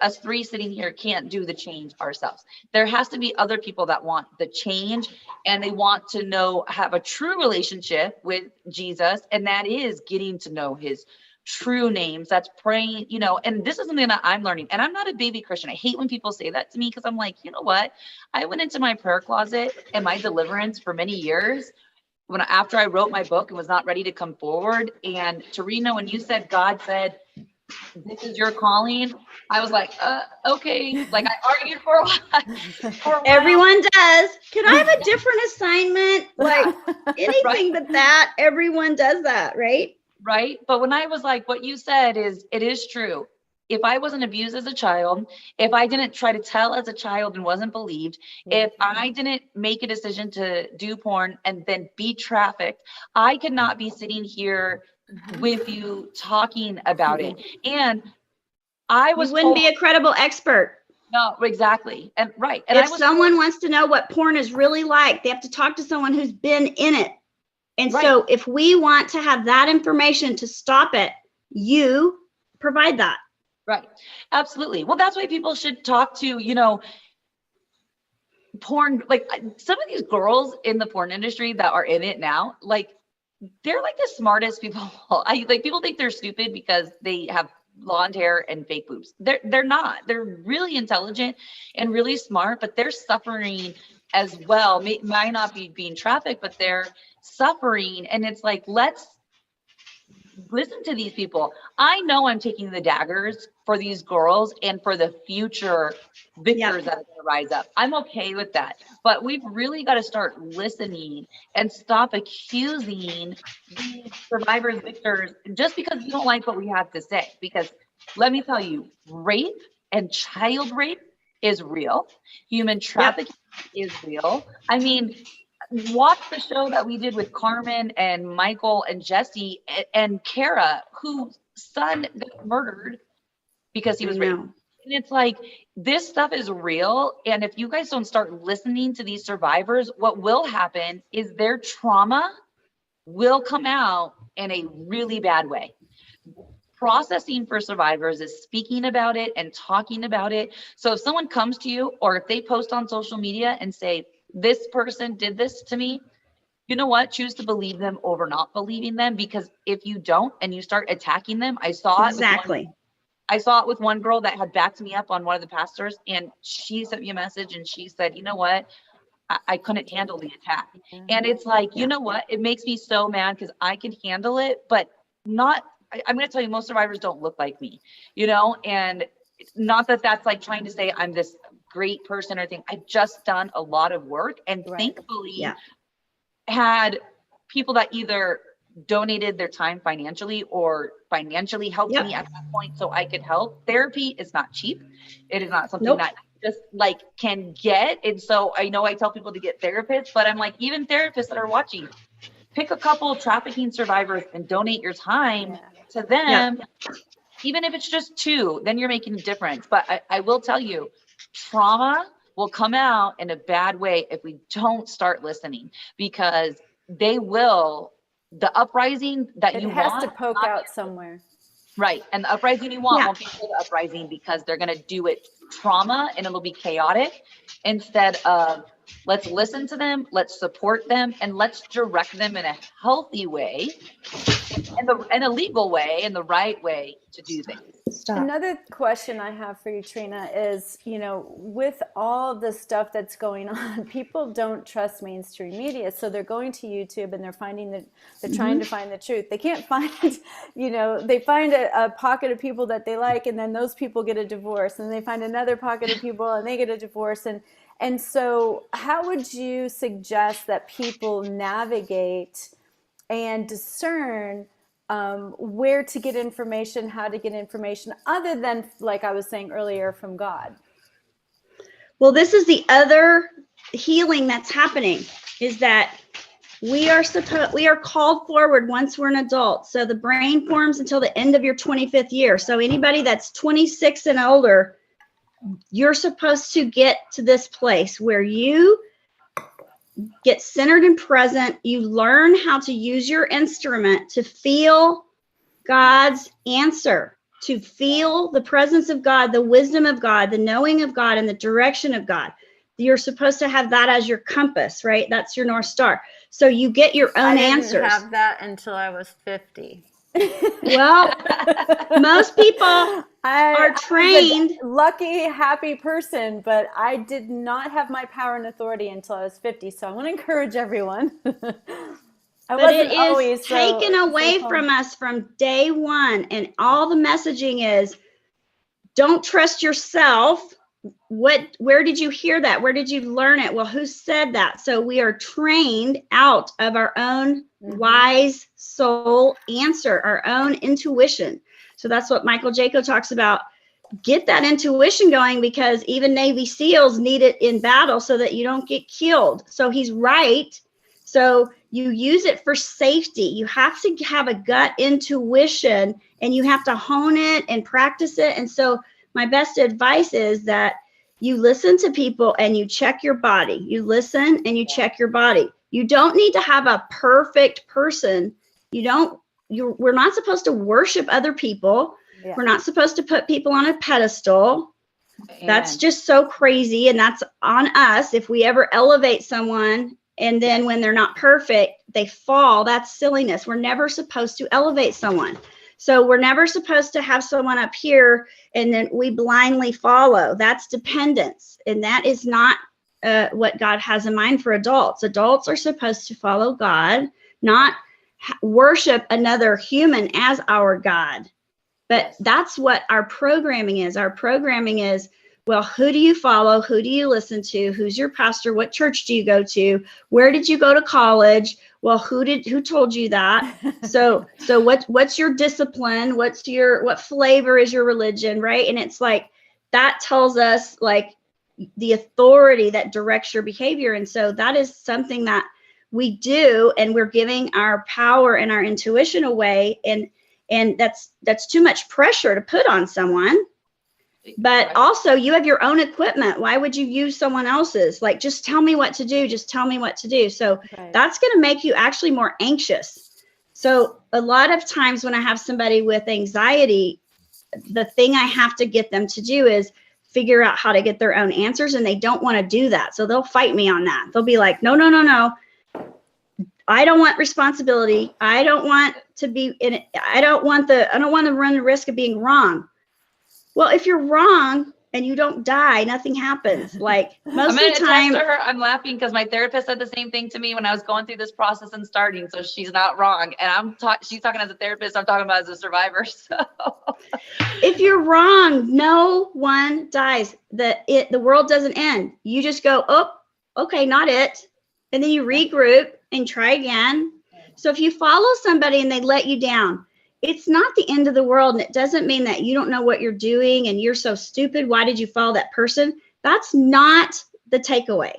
us three sitting here can't do the change ourselves. There has to be other people that want the change, and they want to have a true relationship with Jesus. And that is getting to know his true names. That's praying, and this is something that I'm learning. And I'm not a baby Christian. I hate when people say that to me, because I'm like, you know what? I went into my prayer closet and my deliverance for many years after I wrote my book and was not ready to come forward. And Terrina, when you said God said, this is your calling, I was like, okay. Like I argued for a while. Everyone does. Can I have a different assignment? Like anything but that, everyone does that, right? Right. But when I was like, what you said it is true. If I wasn't abused as a child, if I didn't try to tell as a child and wasn't believed, if I didn't make a decision to do porn and then be trafficked, I could not be sitting here with you talking about it. And I was wouldn't be a credible expert. No, exactly. And right. And if someone wants to know what porn is really like, they have to talk to someone who's been in it. And so if we want to have that information to stop it, you provide that. Right. Absolutely. Well, that's why people should talk to, porn. Like some of these girls in the porn industry that are in it now, like they're like the smartest people. People think they're stupid because they have blonde hair and fake boobs. They're not. They're really intelligent and really smart, but they're suffering as well. Might not be being trafficked, but they're suffering. And it's like, let's listen to these people. I know I'm taking the daggers for these girls and for the future victors that are going to rise up. I'm okay with that. But we've really got to start listening and stop accusing these survivors, victors, just because you don't like what we have to say. Because let me tell you, rape and child rape is real. Human trafficking is real. I mean, watch the show that we did with Carmen and Michael and Jesse and Kara, whose son got murdered because he was raped. And it's like, this stuff is real. And if you guys don't start listening to these survivors, what will happen is their trauma will come out in a really bad way. Processing for survivors is speaking about it and talking about it. So if someone comes to you, or if they post on social media and say, this person did this to me, you know what? Choose to believe them over not believing them, because if you don't and you start attacking them, I saw it with one girl that had backed me up on one of the pastors, and she sent me a message and she said, you know what? I couldn't handle the attack. And it's like, you know what? It makes me so mad because I can handle it, but not, I'm going to tell you, most survivors don't look like me, you know, and not that that's like trying to say I'm this great person or thing. I've just done a lot of work, and thankfully had people that either donated their time financially or financially helped me at that point so I could help. Therapy is not cheap. It is not something that just like can get. And so I know I tell people to get therapists, but I'm like, even therapists that are watching, pick a couple of trafficking survivors and donate your time to them. Even if it's just 2, then you're making a difference. But I will tell you, trauma will come out in a bad way if we don't start listening, because they will, the uprising that you want. It has to poke out somewhere. Right. And the uprising you want won't be the uprising, because they're going to do it trauma and it'll be chaotic, instead of let's listen to them, let's support them, and let's direct them in a healthy way, in a legal way, in the right way to do things. Another question I have for you, Terrina, is, you know, with all the stuff that's going on, people don't trust mainstream media. So they're going to YouTube and they're finding that they're trying to find the truth. They can't find, you know, they find a pocket of people that they like, and then those people get a divorce, and they find another pocket of people and they get a divorce. And so how would you suggest that people navigate and discern where to get information, how to get information, other than, like I was saying earlier, from God? Well, this is the other healing that's happening, is that we are called forward once we're an adult. So the brain forms until the end of your 25th year. So anybody that's 26 and older, you're supposed to get to this place where you get centered and present. You learn how to use your instrument to feel God's answer, to feel the presence of God, the wisdom of God, the knowing of God, and the direction of God. You're supposed to have that as your compass, right? That's your North Star. So you get your own answers. I didn't have that until I was 50. Well, most people are trained. I was a lucky, happy person, but I did not have my power and authority until I was 50. So I want to encourage everyone. But it is taken away from us from day one. And all the messaging is, don't trust yourself. Where did you hear that? Where did you learn it? Well, who said that? So we are trained out of our own wise soul answer, our own intuition. So that's what Michael Jaco talks about. Get that intuition going, because even Navy SEALs need it in battle so that you don't get killed. So he's right. So you use it for safety. You have to have a gut intuition, and you have to hone it and practice it. And so my best advice is that you listen to people and you check your body. You listen and you check your body. You don't need to have a perfect person. We're not supposed to worship other people. Yeah. We're not supposed to put people on a pedestal. Amen. That's just so crazy. And that's on us. If we ever elevate someone and then when they're not perfect, they fall, that's silliness. We're never supposed to elevate someone. So we're never supposed to have someone up here and then we blindly follow. That's dependence. And that is not what God has in mind for adults. Adults are supposed to follow God, not worship another human as our God. But that's what our programming is. Our programming is, well, who do you follow? Who do you listen to? Who's your pastor? What church do you go to? Where did you go to college? Well, who told you that? So what's your discipline? What flavor is your religion, right? And it's like, that tells us like the authority that directs your behavior. And so that is something that we do, and we're giving our power and our intuition away. And that's too much pressure to put on someone. But also, you have your own equipment. Why would you use someone else's? Like, just tell me what to do. Just tell me what to do. So that's going to make you actually more anxious. So a lot of times when I have somebody with anxiety, the thing I have to get them to do is figure out how to get their own answers. And they don't want to do that. So they'll fight me on that. They'll be like, no. I don't want responsibility. I don't want to be in it. I don't want to run the risk of being wrong. Well, if you're wrong and you don't die, nothing happens. Like most of the time, I'm laughing because my therapist said the same thing to me when I was going through this process and starting. So she's not wrong. And she's talking as a therapist. I'm talking about as a survivor. So if you're wrong, no one dies. The world doesn't end. You just go, oh, okay, not it. And then you regroup and try again. So if you follow somebody and they let you down, it's not the end of the world. And it doesn't mean that you don't know what you're doing and you're so stupid. Why did you follow that person? That's not the takeaway.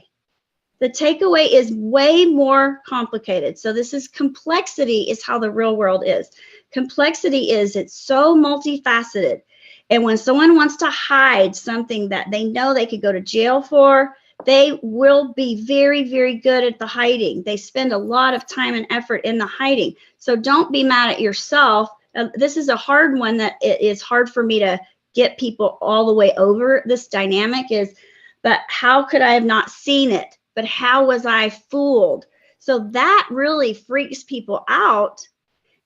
The takeaway is way more complicated. So this is complexity is how the real world is. Complexity is it's so multifaceted. And when someone wants to hide something that they know they could go to jail for, they will be very, very good at the hiding. They spend a lot of time and effort in the hiding. So don't be mad at yourself. This is a hard one that it is hard for me to get people all the way over. This dynamic is, but how could I have not seen it? But how was I fooled? So that really freaks people out.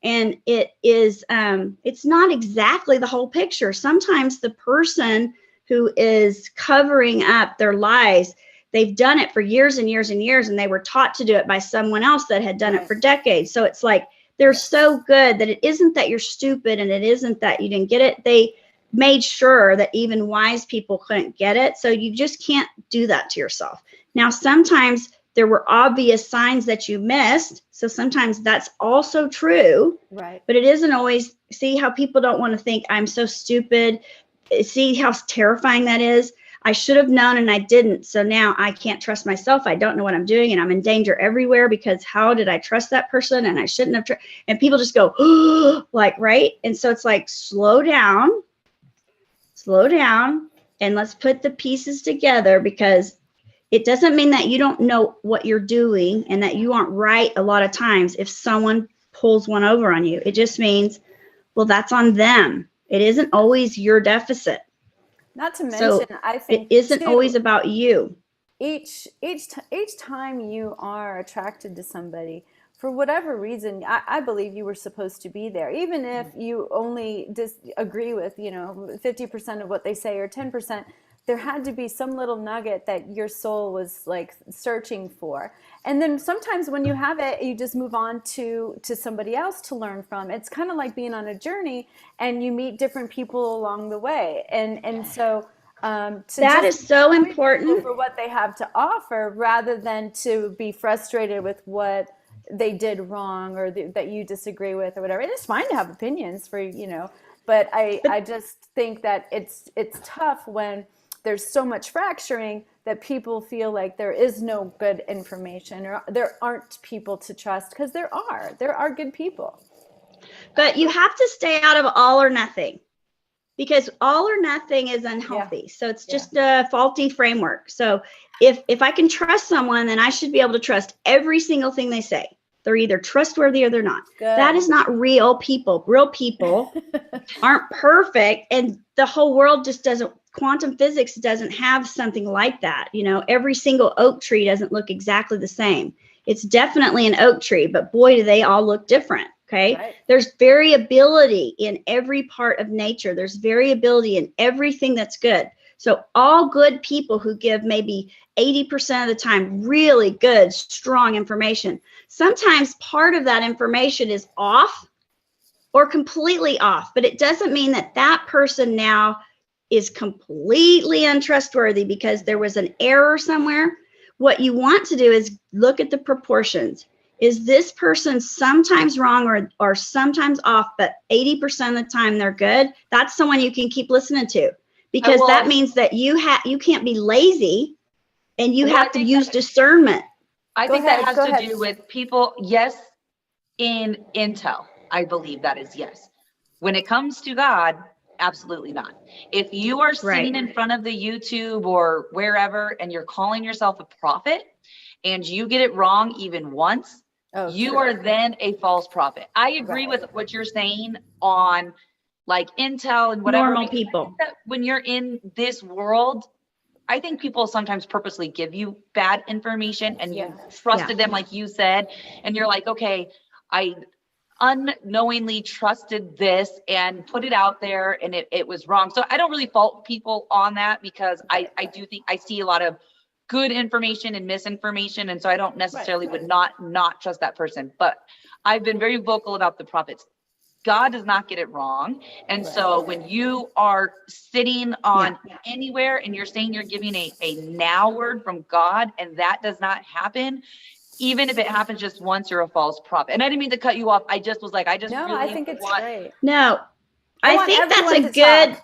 And it is, it's not exactly the whole picture. Sometimes the person who is covering up their lies, they've done it for years and years and years, and they were taught to do it by someone else that had done it for decades. So it's like, they're so good that it isn't that you're stupid and it isn't that you didn't get it. They made sure that even wise people couldn't get it. So you just can't do that to yourself. Now, sometimes there were obvious signs that you missed. So sometimes that's also true, right? But it isn't always. See how people don't want to think I'm so stupid. See how terrifying that is. I should have known and I didn't. So now I can't trust myself. I don't know what I'm doing and I'm in danger everywhere because how did I trust that person? And I shouldn't have. And people just go, like, right? And so it's like, slow down, and let's put the pieces together, because it doesn't mean that you don't know what you're doing and that you aren't right a lot of times if someone pulls one over on you. It just means, well, that's on them. It isn't always your deficit. Not to mention, I think it isn't always about you. Each time you are attracted to somebody, for whatever reason, I believe you were supposed to be there, even if you only disagree with 50% of what they say or 10%. There had to be some little nugget that your soul was like searching for. And then sometimes when you have it, you just move on to somebody else to learn from. It's kind of like being on a journey and you meet different people along the way. And so that is so important for what they have to offer, rather than to be frustrated with what they did wrong or that you disagree with or whatever. It's fine to have opinions but I just think that it's tough when there's so much fracturing that people feel like there is no good information or there aren't people to trust, because there are good people. But you have to stay out of all or nothing, because all or nothing is unhealthy. Yeah. So it's just a faulty framework. So if I can trust someone, then I should be able to trust every single thing they say. They're either trustworthy or they're not. Good. That is not real people. Real people aren't perfect. And the whole world just doesn't, quantum physics doesn't have something like that. Every single oak tree doesn't look exactly the same. It's definitely an oak tree, but boy, do they all look different. Okay. Right. There's variability in every part of nature. There's variability in everything that's good. So all good people who give maybe 80% of the time really good, strong information, sometimes part of that information is off or completely off, but it doesn't mean that that person now is completely untrustworthy because there was an error somewhere. What you want to do is look at the proportions. Is this person sometimes wrong or sometimes off, but 80% of the time they're good? That's someone you can keep listening to, because that means that you can't be lazy, and you have to use discernment. I think that has to do with people. Yes, in intel, I believe that is yes. When it comes to God, absolutely not. If you are sitting in front of the YouTube or wherever and you're calling yourself a prophet and you get it wrong even once, you are then a false prophet. I agree with what you're saying on like intel and whatever. Normal people. That when you're in this world, I think people sometimes purposely give you bad information and you trusted them, like you said, and you're like, okay, I unknowingly trusted this and put it out there and it was wrong. So I don't really fault people on that, because I do think I see a lot of good information and misinformation. And so I don't necessarily would not trust that person. But I've been very vocal about the prophets. God does not get it wrong. And so when you are sitting on anywhere and you're saying you're giving a now word from God, and that does not happen, even if it happens just once, you're a false prophet. And I didn't mean to cut you off. I just was like, I think it's great. No, I think that's a good,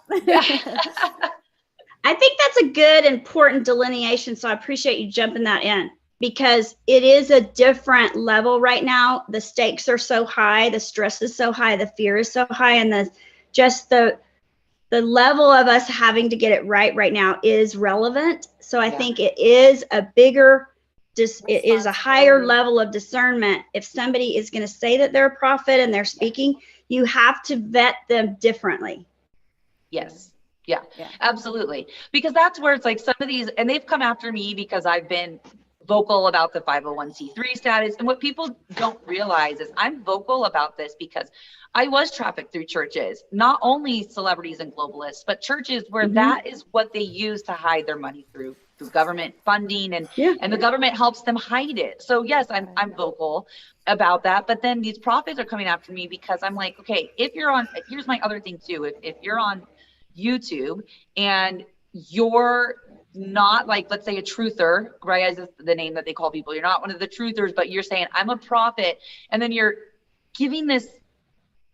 I think that's a good, important delineation. So I appreciate you jumping that in, because it is a different level right now. The stakes are so high, the stress is so high, the fear is so high, and the level of us having to get it right now is relevant. So I think it is a bigger, it is a higher level of discernment. If somebody is going to say that they're a prophet and they're speaking, you have to vet them differently. Yes. Yeah, absolutely. Because that's where it's like some of these, and they've come after me because I've been vocal about the 501c3 status. And what people don't realize is I'm vocal about this because I was trafficked through churches, not only celebrities and globalists, but churches where that is what they use to hide their money through government funding, and the government helps them hide it. So yes, I'm vocal about that. But then these prophets are coming after me because I'm like, okay, if you're on, here's my other thing too. If you're on YouTube and you're not, like, let's say a truther, right? As the name that they call people. You're not one of the truthers, but you're saying I'm a prophet, and then you're giving this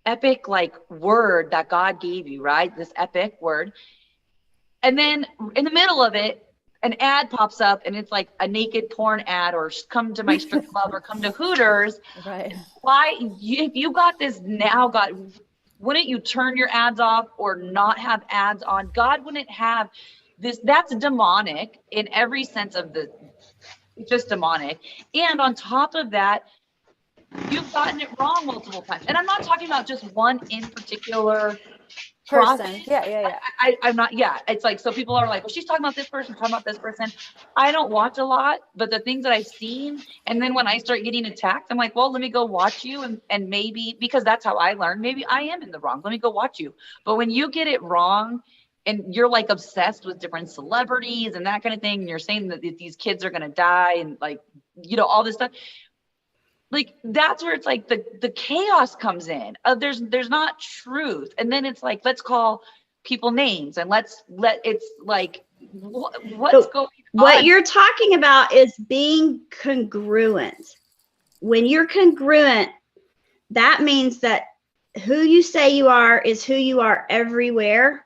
epic like word that God gave you, right? This epic word. And then in the middle of it, an ad pops up and it's like a naked porn ad, or come to my strip club or come to Hooters. Right. Why, if you got this now, God, wouldn't you turn your ads off or not have ads on? God wouldn't have this. That's demonic in every sense of the, just demonic. And on top of that, you've gotten it wrong multiple times. And I'm not talking about just one in particular person. I'm not, it's like, so people are like, well, she's talking about this person, talking about this person. I don't watch a lot, but the things that I've seen, and then when I start getting attacked, I'm like, well, let me go watch you, and maybe, because that's how I learn, maybe I am in the wrong, let me go watch you. But when you get it wrong and you're like obsessed with different celebrities and that kind of thing, and you're saying that these kids are going to die and like, you know, all this stuff, like that's where it's like the chaos comes in. There's not truth. And then it's like, let's call people names and it's like, what's going on? What you're talking about is being congruent. When you're congruent, that means that who you say you are is who you are everywhere.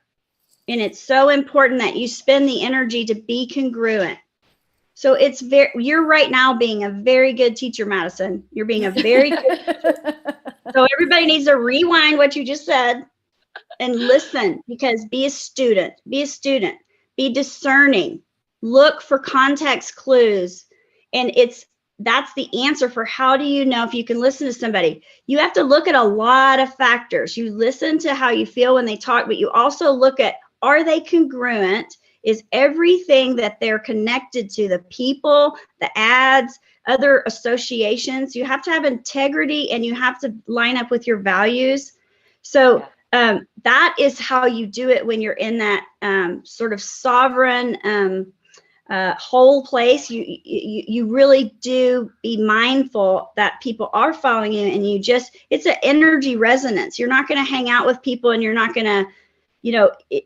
And it's so important that you spend the energy to be congruent. So you're right now being a very good teacher, Madyson. You're being a very good teacher. So everybody needs to rewind what you just said and listen, because be a student, be discerning, look for context clues. And that's the answer for how do you know if you can listen to somebody. You have to look at a lot of factors. You listen to how you feel when they talk, but you also look at, are they congruent? Is everything that they're connected to, the people, the ads, other associations, you have to have integrity and you have to line up with your values. So that is how you do it when you're in that sort of sovereign whole place. You really do be mindful that people are following you, and it's an energy resonance. You're not going to hang out with people, and you're not going to,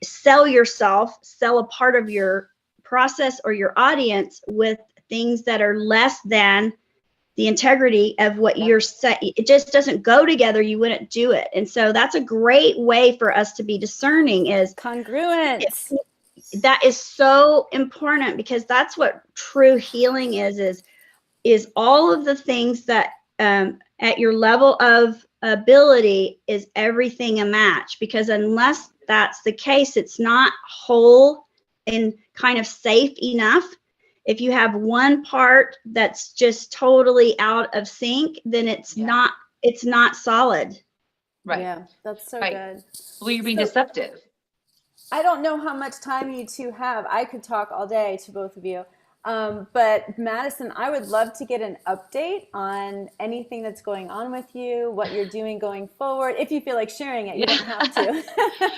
sell a part of your process or your audience with things that are less than the integrity of what you're saying. It just doesn't go together. You wouldn't do it. And so that's a great way for us to be discerning, is congruence. That is so important, because that's what true healing is all of the things that at your level of ability is everything a match. Because unless that's the case, it's not whole and kind of safe enough. If you have one part that's just totally out of sync, then it's not solid. Right. Yeah, that's so good. Well, you're being deceptive. I don't know how much time you two have. I could talk all day to both of you. But Madyson, I would love to get an update on anything that's going on with you, what you're doing going forward. If you feel like sharing it, you don't have to.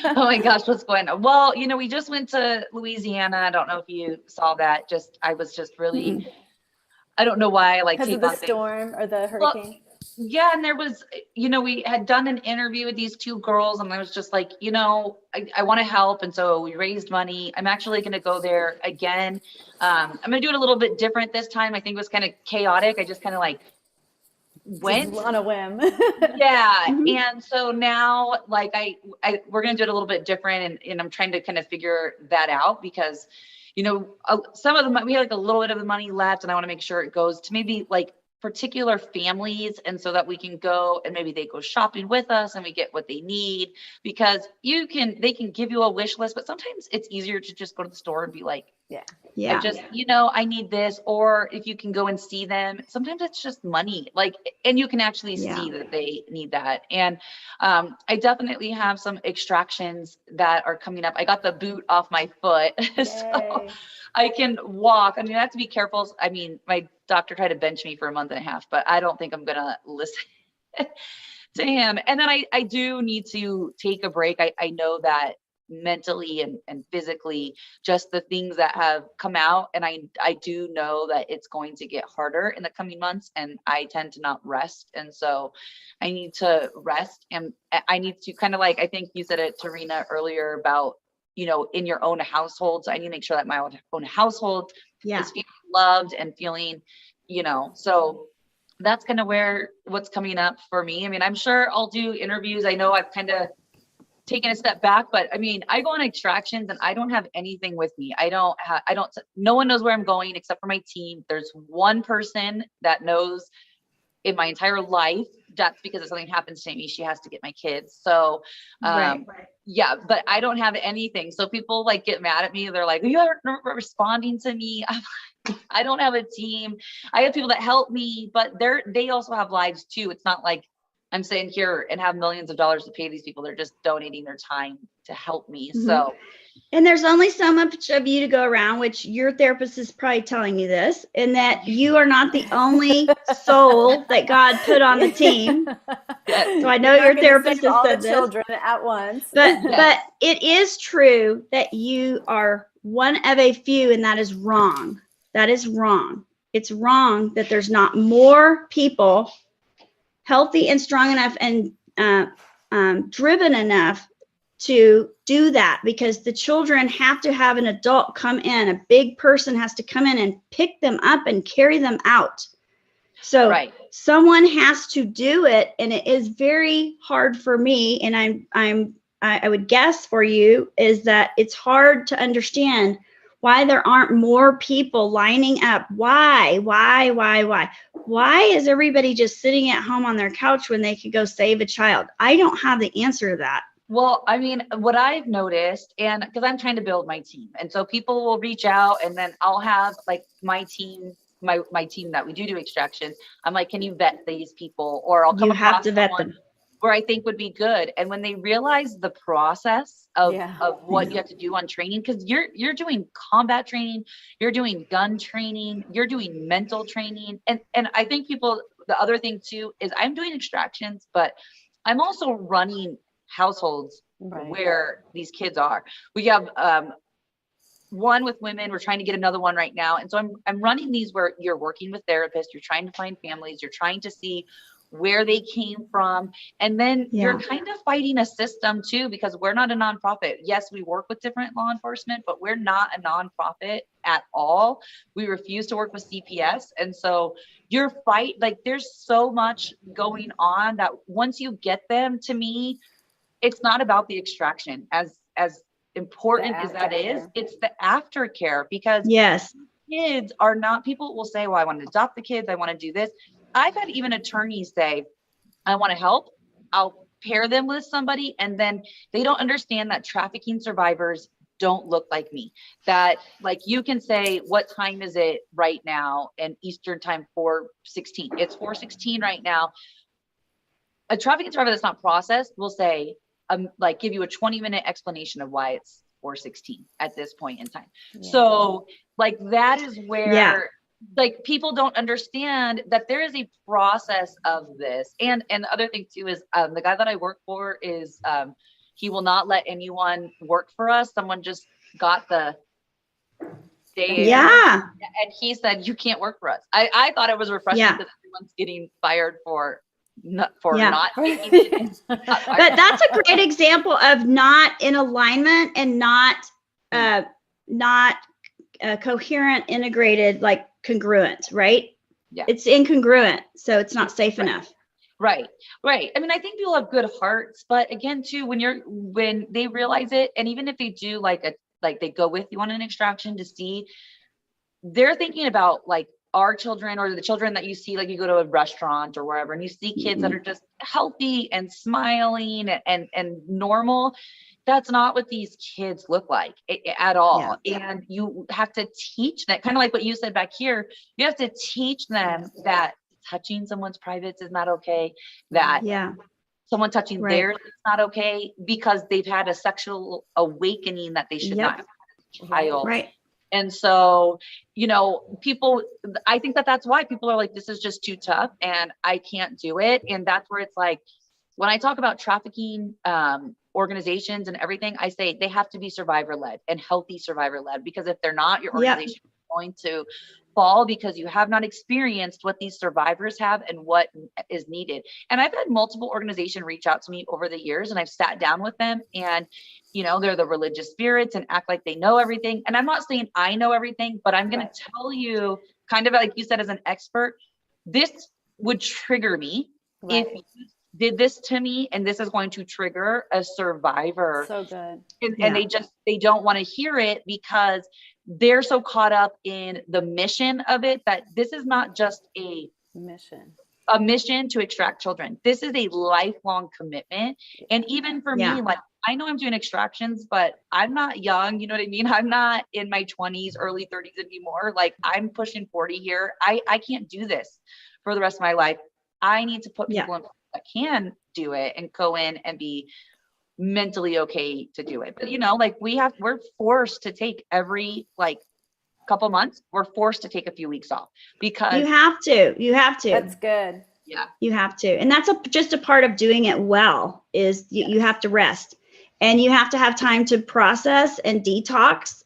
Oh my gosh, what's going on? Well, we just went to Louisiana. I don't know if you saw that. I was just really, I don't know why I like because of the storm or the hurricane. Well, yeah, and there was, we had done an interview with these two girls, and I was just like, I want to help, and so we raised money. I'm actually going to go there again. I'm going to do it a little bit different this time. I think it was kind of chaotic. I just kind of like went just on a whim. Yeah. And so now, like, we're going to do it a little bit different, and I'm trying to kind of figure that out, because some of the we had like a little bit of the money left, and I want to make sure it goes to maybe like particular families, and so that we can go and maybe they go shopping with us and we get what they need, because they can give you a wish list, but sometimes it's easier to just go to the store and be like, I need this. Or if you can go and see them, sometimes it's just money, like, and you can actually see that they need that. And I definitely have some extractions that are coming up. I got the boot off my foot. So I can walk. I mean, I have to be careful. I mean, my doctor tried to bench me for a month and a half, but I don't think I'm going to listen to him. And then I do need to take a break. I know that mentally and physically, just the things that have come out. And I do know that it's going to get harder in the coming months, and I tend to not rest. And so I need to rest, and I need to kind of like, I think you said it, Terrina, earlier about, in your own household. So I need to make sure that my own household is feeling loved and feeling, so that's kind of what's coming up for me. I mean, I'm sure I'll do interviews. I know I've kind of taken a step back, but I mean, I go on extractions and I don't have anything with me. No one knows where I'm going except for my team. There's one person that knows in my entire life. That's because if something happens to me, she has to get my kids. So, yeah, but I don't have anything. So people like get mad at me. They're like, you aren't responding to me. I'm like, I don't have a team. I have people that help me, but they also have lives too. It's not like I'm sitting here and have millions of dollars to pay these people. They're just donating their time to help me. So, and there's only so much of you to go around, which your therapist is probably telling you this, and that you are not the only soul that God put on the team. So I know your therapist has said this. Children at once. But it is true that you are one of a few, and that is wrong. That is wrong. It's wrong that there's not more people healthy and strong enough and driven enough to do that, because the children have to have an adult come in. A big person has to come in and pick them up and carry them out. So someone has to do it, and it is very hard for me. And I would guess for you is that it's hard to understand why there aren't more people lining up. Why is everybody just sitting at home on their couch when they could go save a child? I don't have the answer to that. Well, I mean, what I've noticed, and because I'm trying to build my team, and so people will reach out, and then I'll have like my team, my team that we do extractions. I'm like, can you vet these people? Or I'll come across someone where I think would be good. And when they realize the process of what you have to do on training, because you're doing combat training, you're doing gun training, you're doing mental training. And I think the other thing too, is I'm doing extractions, but I'm also running households Right. where these kids are. We have one with women. We're trying to get another one right now. And so I'm running these where you're working with therapists, you're trying to find families, you're trying to see where they came from. And then you're kind of fighting a system too, because we're not a nonprofit. Yes, we work with different law enforcement, but we're not a nonprofit at all. We refuse to work with CPS. And so your fight, like there's so much going on that once you get them, to me, it's not about the extraction as important as that is, it's the aftercare, because kids are not, people will say, well, I want to adopt the kids, I want to do this. I've had even attorneys say, I want to help, I'll pair them with somebody, and then they don't understand that trafficking survivors don't look like me. That like you can say, what time is it right now? And Eastern time 4:16. It's 4:16 right now. A trafficking survivor that's not processed will say, like give you a 20-minute explanation of why it's 4:16 at this point in time. So like that is where like people don't understand that there is a process of this. And the other thing too is the guy that I work for is he will not let anyone work for us. Someone just got the day and he said, you can't work for us. I thought it was refreshing because everyone's getting fired for not taking it. But that's a great example of not in alignment and not coherent, integrated, like congruent, right? It's incongruent, so it's not safe enough. Right. I mean, I think people have good hearts, but again too, when they realize it, and even if they do like they go with you on an extraction to see, they're thinking about like our children or the children that you see, like you go to a restaurant or wherever and you see kids that are just healthy and smiling and normal. That's not what these kids look like at all. And you have to teach that, kind of like what you said back here, you have to teach them that touching someone's privates is not okay, that someone touching theirs is not okay, because they've had a sexual awakening that they should not have as a child. Right. And so, you know, people, I think that's why people are like, this is just too tough and I can't do it. And that's where it's like, when I talk about trafficking organizations and everything, I say they have to be survivor led and healthy survivor led, because if they're not, your organization is going to fall because you have not experienced what these survivors have and what is needed. And I've had multiple organizations reach out to me over the years, and I've sat down with them, and you know, they're the religious spirits and act like they know everything. And I'm not saying I know everything, but I'm going to tell you, kind of like you said, as an expert, this would trigger me if you did this to me, and this is going to trigger a survivor. So good. And they don't want to hear it because they're so caught up in the mission of it, that this is not just a mission to extract children. This is a lifelong commitment. And even for me, like, I know I'm doing extractions, but I'm not young. You know what I mean? I'm not in my 20s, early 30s anymore. Like, I'm pushing 40 here. I can't do this for the rest of my life. I need to put people in that can do it and go in and be mentally okay to do it. But you know, like we're forced to take every like couple months, we're forced to take a few weeks off because you have to. That's good. Yeah. You have to. And that's just a part of doing it well, is you have to rest, and you have to have time to process and detox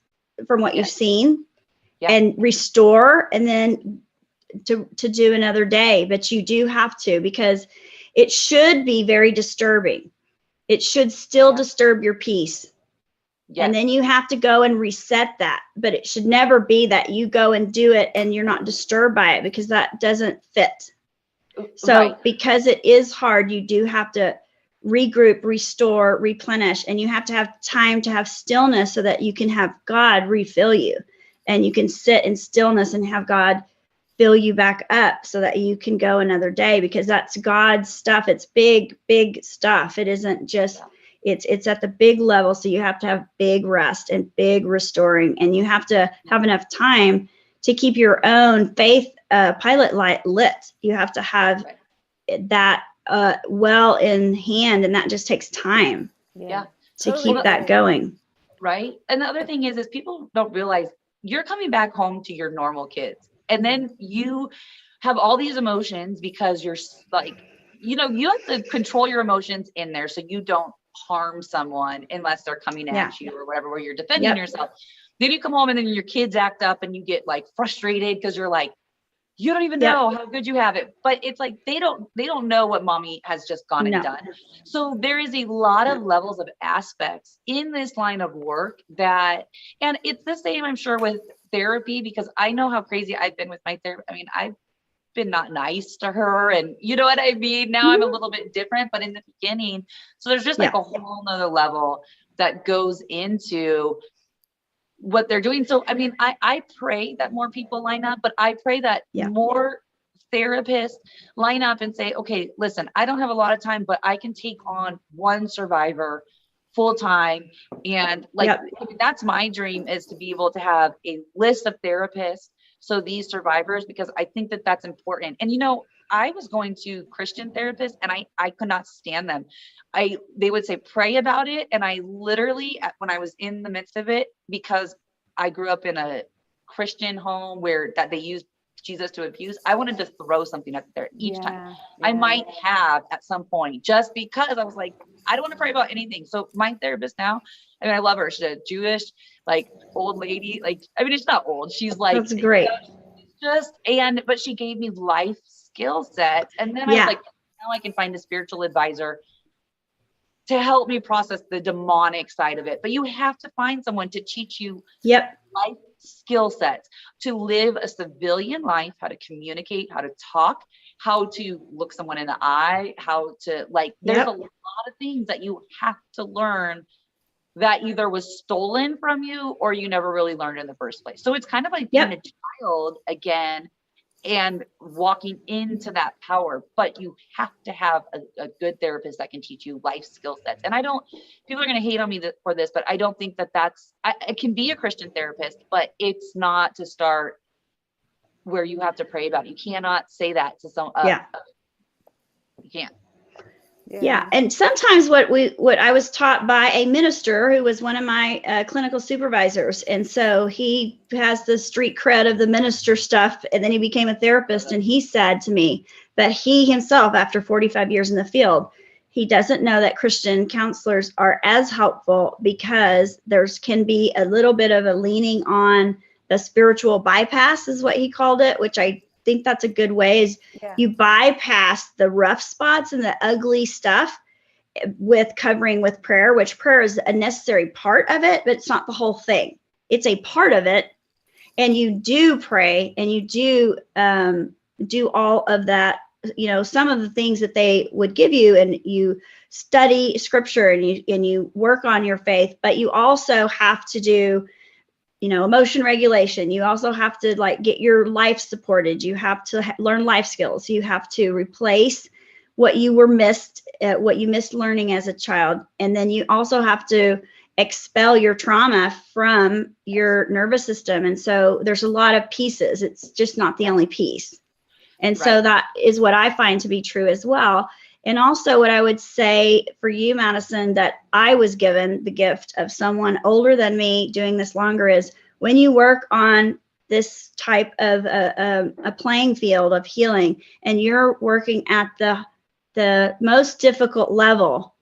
from what you've seen and restore, and then to do another day. But you do have to, because it should be very disturbing. It should still disturb your peace. Yes. And then you have to go and reset that. But it should never be that you go and do it and you're not disturbed by it, because that doesn't fit. So because it is hard, you do have to regroup, restore, replenish, and you have to have time to have stillness so that you can have God refill you, and you can sit in stillness and have God fill you back up so that you can go another day, because that's God's stuff. It's big, big stuff. It isn't just, it's at the big level. So you have to have big rest and big restoring, and you have to have enough time to keep your own faith pilot light lit. You have to have that well in hand, and that just takes time to keep that going. Right. And the other thing is people don't realize you're coming back home to your normal kids. And then you have all these emotions because you're like, you know, you have to control your emotions in there so you don't harm someone unless they're coming Yeah. at you or whatever, where you're defending Yep. yourself. Then you come home and then your kids act up and you get like frustrated because you're like, you don't even Yep. know how good you have it. But it's like they don't know what mommy has just gone No. and done. So there is a lot of levels of aspects in this line of work that, and it's the same, I'm sure, with therapy, because I know how crazy I've been with my therapist. I mean, I've been not nice to her, and you know what I mean? Now I'm a little bit different, but in the beginning, so there's just like a whole nother level that goes into what they're doing. So, I mean, I pray that more people line up, but I pray that more therapists line up and say, okay, listen, I don't have a lot of time, but I can take on one survivor full time. And like, I mean, that's my dream, is to be able to have a list of therapists. So these survivors, because I think that that's important. And, you know, I was going to Christian therapists and I could not stand them. They would say, pray about it. And I literally, when I was in the midst of it, because I grew up in a Christian home where that they used Jesus to abuse, I wanted to throw something up there each time. I might have at some point, just because I was like, I don't want to pray about anything. So my therapist now, I mean, I love her. She's a Jewish, like, old lady. Like, I mean, she's not old. She's like, that's great. But she gave me life skill sets. And then I was like, now I can find a spiritual advisor to help me process the demonic side of it. But you have to find someone to teach you life skill sets to live a civilian life, how to communicate, how to talk, how to look someone in the eye, how to, like, there's a lot of things that you have to learn that either was stolen from you or you never really learned in the first place. So it's kind of like being a child again and walking into that power, but you have to have a good therapist that can teach you life skill sets. And people are going to hate on me for this, but I don't think it can be a Christian therapist, but it's not to start where you have to pray about it. You cannot say that to you can't. Yeah. And sometimes what I was taught by a minister who was one of my clinical supervisors. And so he has the street cred of the minister stuff. And then he became a therapist. And he said to me that he himself, after 45 years in the field, he doesn't know that Christian counselors are as helpful because can be a little bit of a leaning on the spiritual bypass, is what he called it, which I think that's a good way, is you bypass the rough spots and the ugly stuff with covering with prayer, which prayer is a necessary part of it, but it's not the whole thing. It's a part of it. And you do pray and you do all of that, you know, some of the things that they would give you, and you study scripture and you work on your faith, but you also have to do, you know, emotion regulation. You also have to, like, get your life supported. You have to learn life skills. You have to replace what you missed learning as a child. And then you also have to expel your trauma from your nervous system. And so there's a lot of pieces. It's just not the only piece. And so that is what I find to be true as well. And also what I would say for you, Madyson, that I was given the gift of someone older than me doing this longer, is when you work on this type of a playing field of healing, and you're working at the most difficult level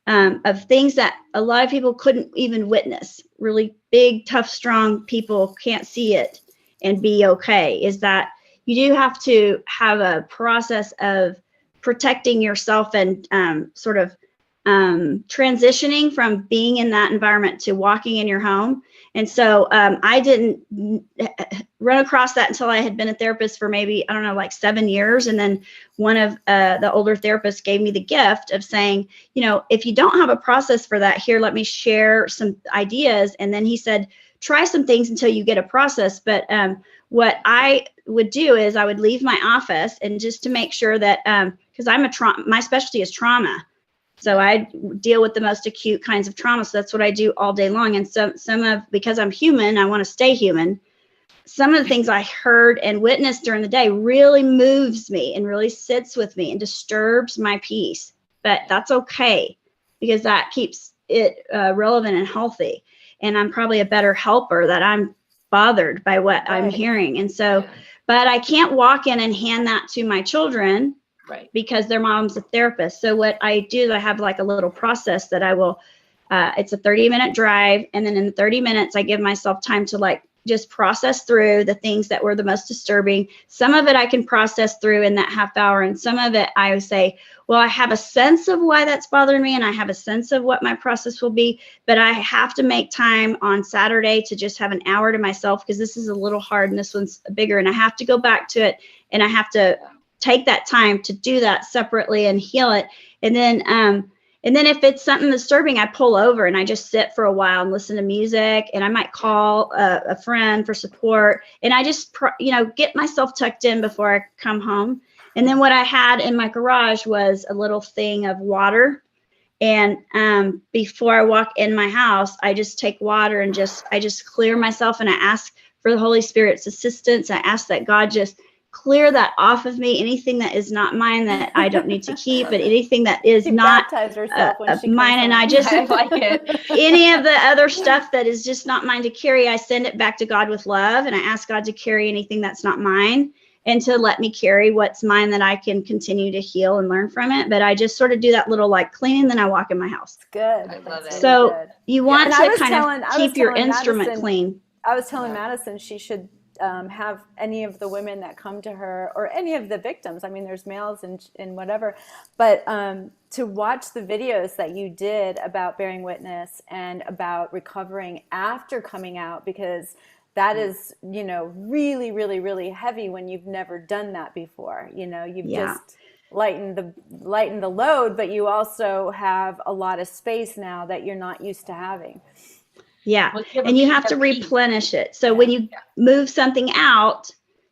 of things that a lot of people couldn't even witness, really big, tough, strong people can't see it and be okay, is that you do have to have a process of protecting yourself and sort of transitioning from being in that environment to walking in your home. And so I didn't run across that until I had been a therapist for maybe, I don't know, like 7 years. And then one of the older therapists gave me the gift of saying, you know, if you don't have a process for that, here, let me share some ideas. And then he said, try some things until you get a process. But what I would do is I would leave my office, and just to make sure that, because my specialty is trauma. So I deal with the most acute kinds of trauma. So that's what I do all day long. And because I'm human, I want to stay human. Some of the things I heard and witnessed during the day really moves me and really sits with me and disturbs my peace. But that's okay, because that keeps it relevant and healthy. And I'm probably a better helper that I'm bothered by what I'm hearing. And so, but I can't walk in and hand that to my children Right. because their mom's a therapist. So what I do is I have like a little process that I will, it's a 30-minute drive. And then in 30 minutes, I give myself time to like just process through the things that were the most disturbing. Some of it I can process through in that half hour. And some of it I would say, well, I have a sense of why that's bothering me. And I have a sense of what my process will be, but I have to make time on Saturday to just have an hour to myself, because this is a little hard and this one's bigger, and I have to go back to it, and I have to take that time to do that separately and heal it. And then if it's something disturbing, I pull over and I just sit for a while and listen to music, and I might call a friend for support, and I just, get myself tucked in before I come home. And then what I had in my garage was a little thing of water. And before I walk in my house, I just take water and I just clear myself, and I ask for the Holy Spirit's assistance. I ask that God just clear that off of me, anything that is not mine that I don't need to keep, but anything that is not mine. And I just like it. Any of the other stuff that is just not mine to carry, I send it back to God with love, and I ask God to carry anything that's not mine, and to let me carry what's mine, that I can continue to heal and learn from it. But I just sort of do that little like cleaning, then I walk in my house. Good. I love it. So good. you want Yeah. to kind of keep your instrument Madyson, clean. I was telling Madyson she should have any of the women that come to her, or any of the victims. I mean, there's males and whatever, but to watch the videos that you did about bearing witness and about recovering after coming out, because that is, really, really, really heavy when you've never done that before. You've just lightened the load, but you also have a lot of space now that you're not used to having. Yeah. And you have to replenish it. So when you move something out,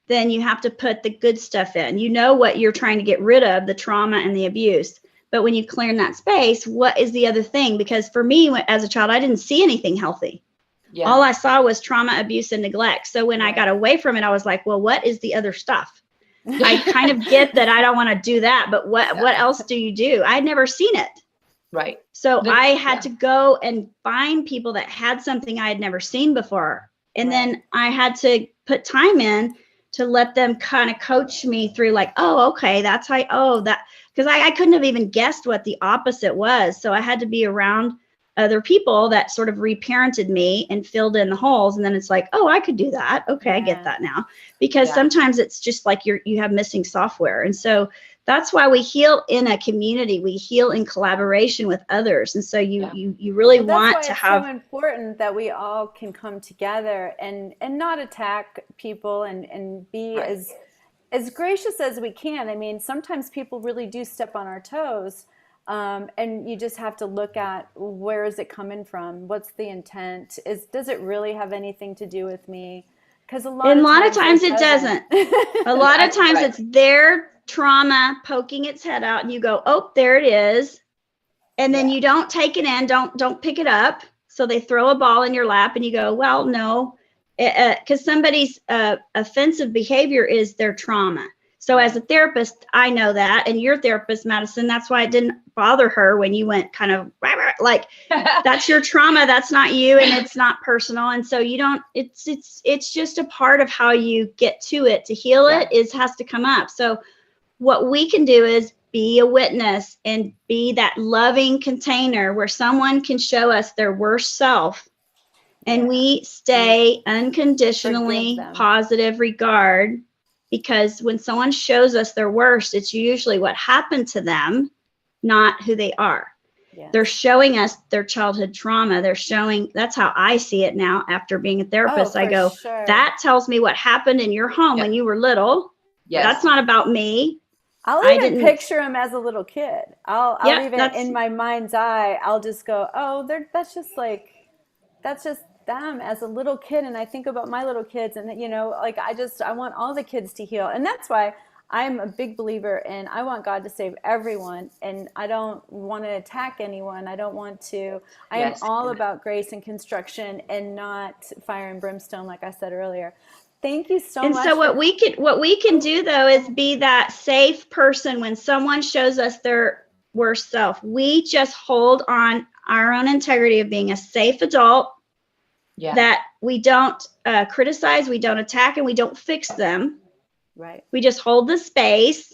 then you have to put the good stuff in. You know what you're trying to get rid of, the trauma and the abuse. But when you clear in that space, what is the other thing? Because for me, as a child, I didn't see anything healthy. Yeah. All I saw was trauma, abuse, and neglect. So when I got away from it, I was like, well, what is the other stuff? I kind of get that I don't want to do that, but what else do you do? I'd never seen it. Right. So I had to go and find people that had something I had never seen before. And then I had to put time in to let them kind of coach me through like, oh, okay, that's how, because I couldn't have even guessed what the opposite was. So I had to be around other people that sort of reparented me and filled in the holes. And then it's like, oh, I could do that. Okay, I get that now. Because sometimes it's just like you have missing software. And so that's why we heal in a community. We heal in collaboration with others. And so you really want to have. It's so important that we all can come together and not attack people and be as gracious as we can. I mean, sometimes people really do step on our toes. And you just have to look at, where is it coming from? What's the intent? Does it really have anything to do with me? Because a lot of times it doesn't. A lot of times it's their trauma poking its head out, and you go, oh, there it is. And then you don't take it in, don't pick it up. So they throw a ball in your lap, and you go, well, no, because somebody's offensive behavior is their trauma. So as a therapist, I know that, and your therapist, Madyson, that's why it didn't bother her when you went kind of like, that's your trauma, that's not you, and it's not personal. And so you don't, it's just a part of how you get to it. To heal it has to come up. So what we can do is be a witness and be that loving container where someone can show us their worst self, and we stay unconditionally positive regard. Because when someone shows us their worst, it's usually what happened to them, not who they are. Yeah. They're showing us their childhood trauma. That's how I see it now after being a therapist. I go, that tells me what happened in your home when you were little. Yes. That's not about me. I'll even picture him as a little kid. I'll even, in my mind's eye, I'll just go, oh, that's just them as a little kid. And I think about my little kids, and I want all the kids to heal. And that's why I'm a big believer in, I want God to save everyone, and I don't want to attack anyone. I don't want to, I am all about grace and construction and not fire and brimstone, like I said earlier. Thank you so much. And so what we can do though is be that safe person when someone shows us their worst self. We just hold on our own integrity of being a safe adult. Yeah. That we don't criticize, we don't attack, and we don't fix them. Right. We just hold the space,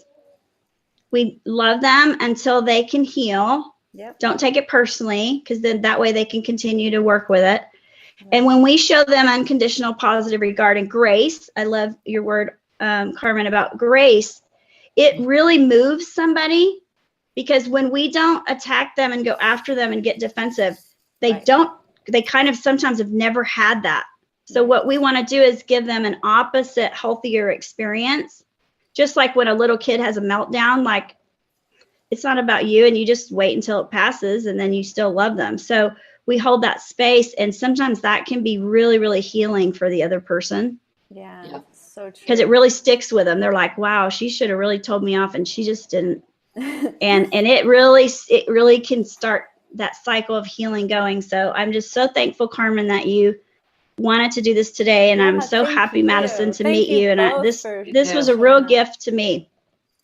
We love them until they can heal. Yep. Don't take it personally, because then that way they can continue to work with it. And when we show them unconditional positive regard and grace, I love your word, Carmen, about grace, it really moves somebody, because when we don't attack them and go after them and get defensive, they kind of sometimes have never had that. So what we want to do is give them an opposite, healthier experience. Just like when a little kid has a meltdown, like, it's not about you, and you just wait until it passes, and then you still love them. So we hold that space, and sometimes that can be really, really healing for the other person. Yeah. So true. Because it really sticks with them. They're like, wow, she should have really told me off, and she just didn't. and it really can start that cycle of healing going. So I'm just so thankful, Carmen, that you wanted to do this today, and I'm so happy, Madyson, to meet you. And this was a real gift to me.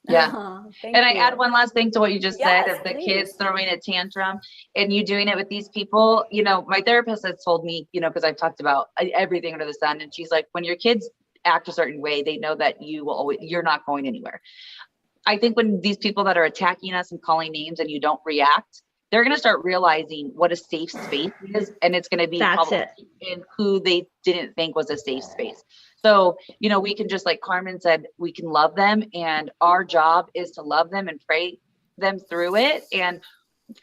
Yeah. And I add one last thing to what you just said of the kids throwing a tantrum and you doing it with these people. You know, my therapist has told me, you know, because I've talked about everything under the sun, and she's like, when your kids act a certain way, they know that you're not going anywhere. I think when these people that are attacking us and calling names and you don't react, they're going to start realizing what a safe space is, and it's going to be in who they didn't think was a safe space. So, you know, we can, just like Carmen said, we can love them, and our job is to love them and pray them through it, and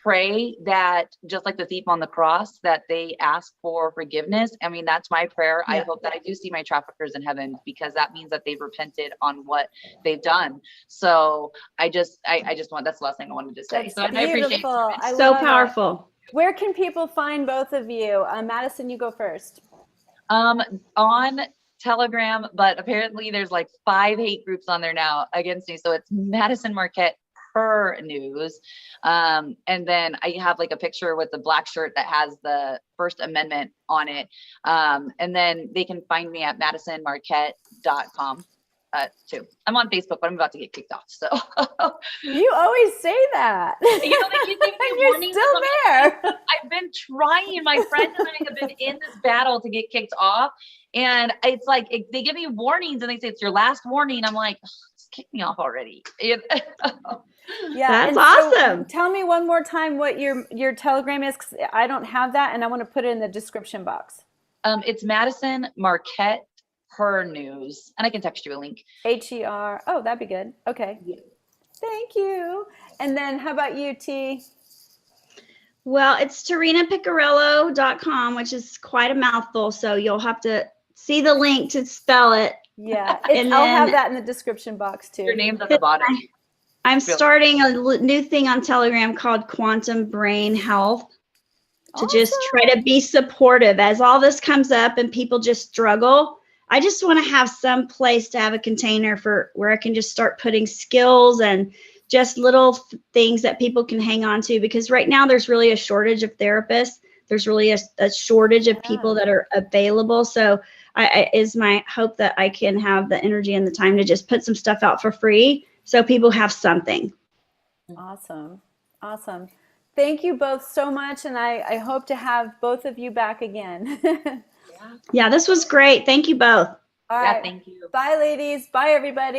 pray that, just like the thief on the cross, that they ask for forgiveness. I mean, that's my prayer. I hope that I do see my traffickers in heaven, because that means that they've repented on what they've done. So I just want, that's the last thing I wanted to say. That's so I appreciate it. So powerful. Where can people find both of you? Madyson, you go first. On Telegram, but apparently there's like 5 hate groups on there now against me. So it's Madyson Marquette Her News. And then I have like a picture with the black shirt that has the First Amendment on it. And then they can find me at MadysonMarquette.com too. I'm on Facebook, but I'm about to get kicked off. So you always say that. You know, they keep giving me warnings. You're still there. I've been trying. My friends and I have been in this battle to get kicked off. And it's like, they give me warnings and they say, it's your last warning. I'm like, just kick me off already. Yeah, that's awesome. So tell me one more time what your Telegram is, because I don't have that, and I want to put it in the description box. It's Madyson Marquette Her News, and I can text you a link. HER. Oh, that'd be good. Okay. Yeah. Thank you. And then how about you, T? Well, it's TerinaPicarello.com, which is quite a mouthful, so you'll have to see the link to spell it. Yeah, I'll have that in the description box too. Your name's at the bottom. I'm starting a new thing on Telegram called Quantum Brain Health, to just try to be supportive as all this comes up and people just struggle. I just want to have some place to have a container for where I can just start putting skills and just little things that people can hang on to, because right now there's really a shortage of therapists. There's really a shortage of people that are available. So is my hope that I can have the energy and the time to just put some stuff out for free so people have something. Awesome. Awesome. Thank you both so much. And I hope to have both of you back again. Yeah, this was great. Thank you both. All right. Thank you. Bye, ladies. Bye, everybody.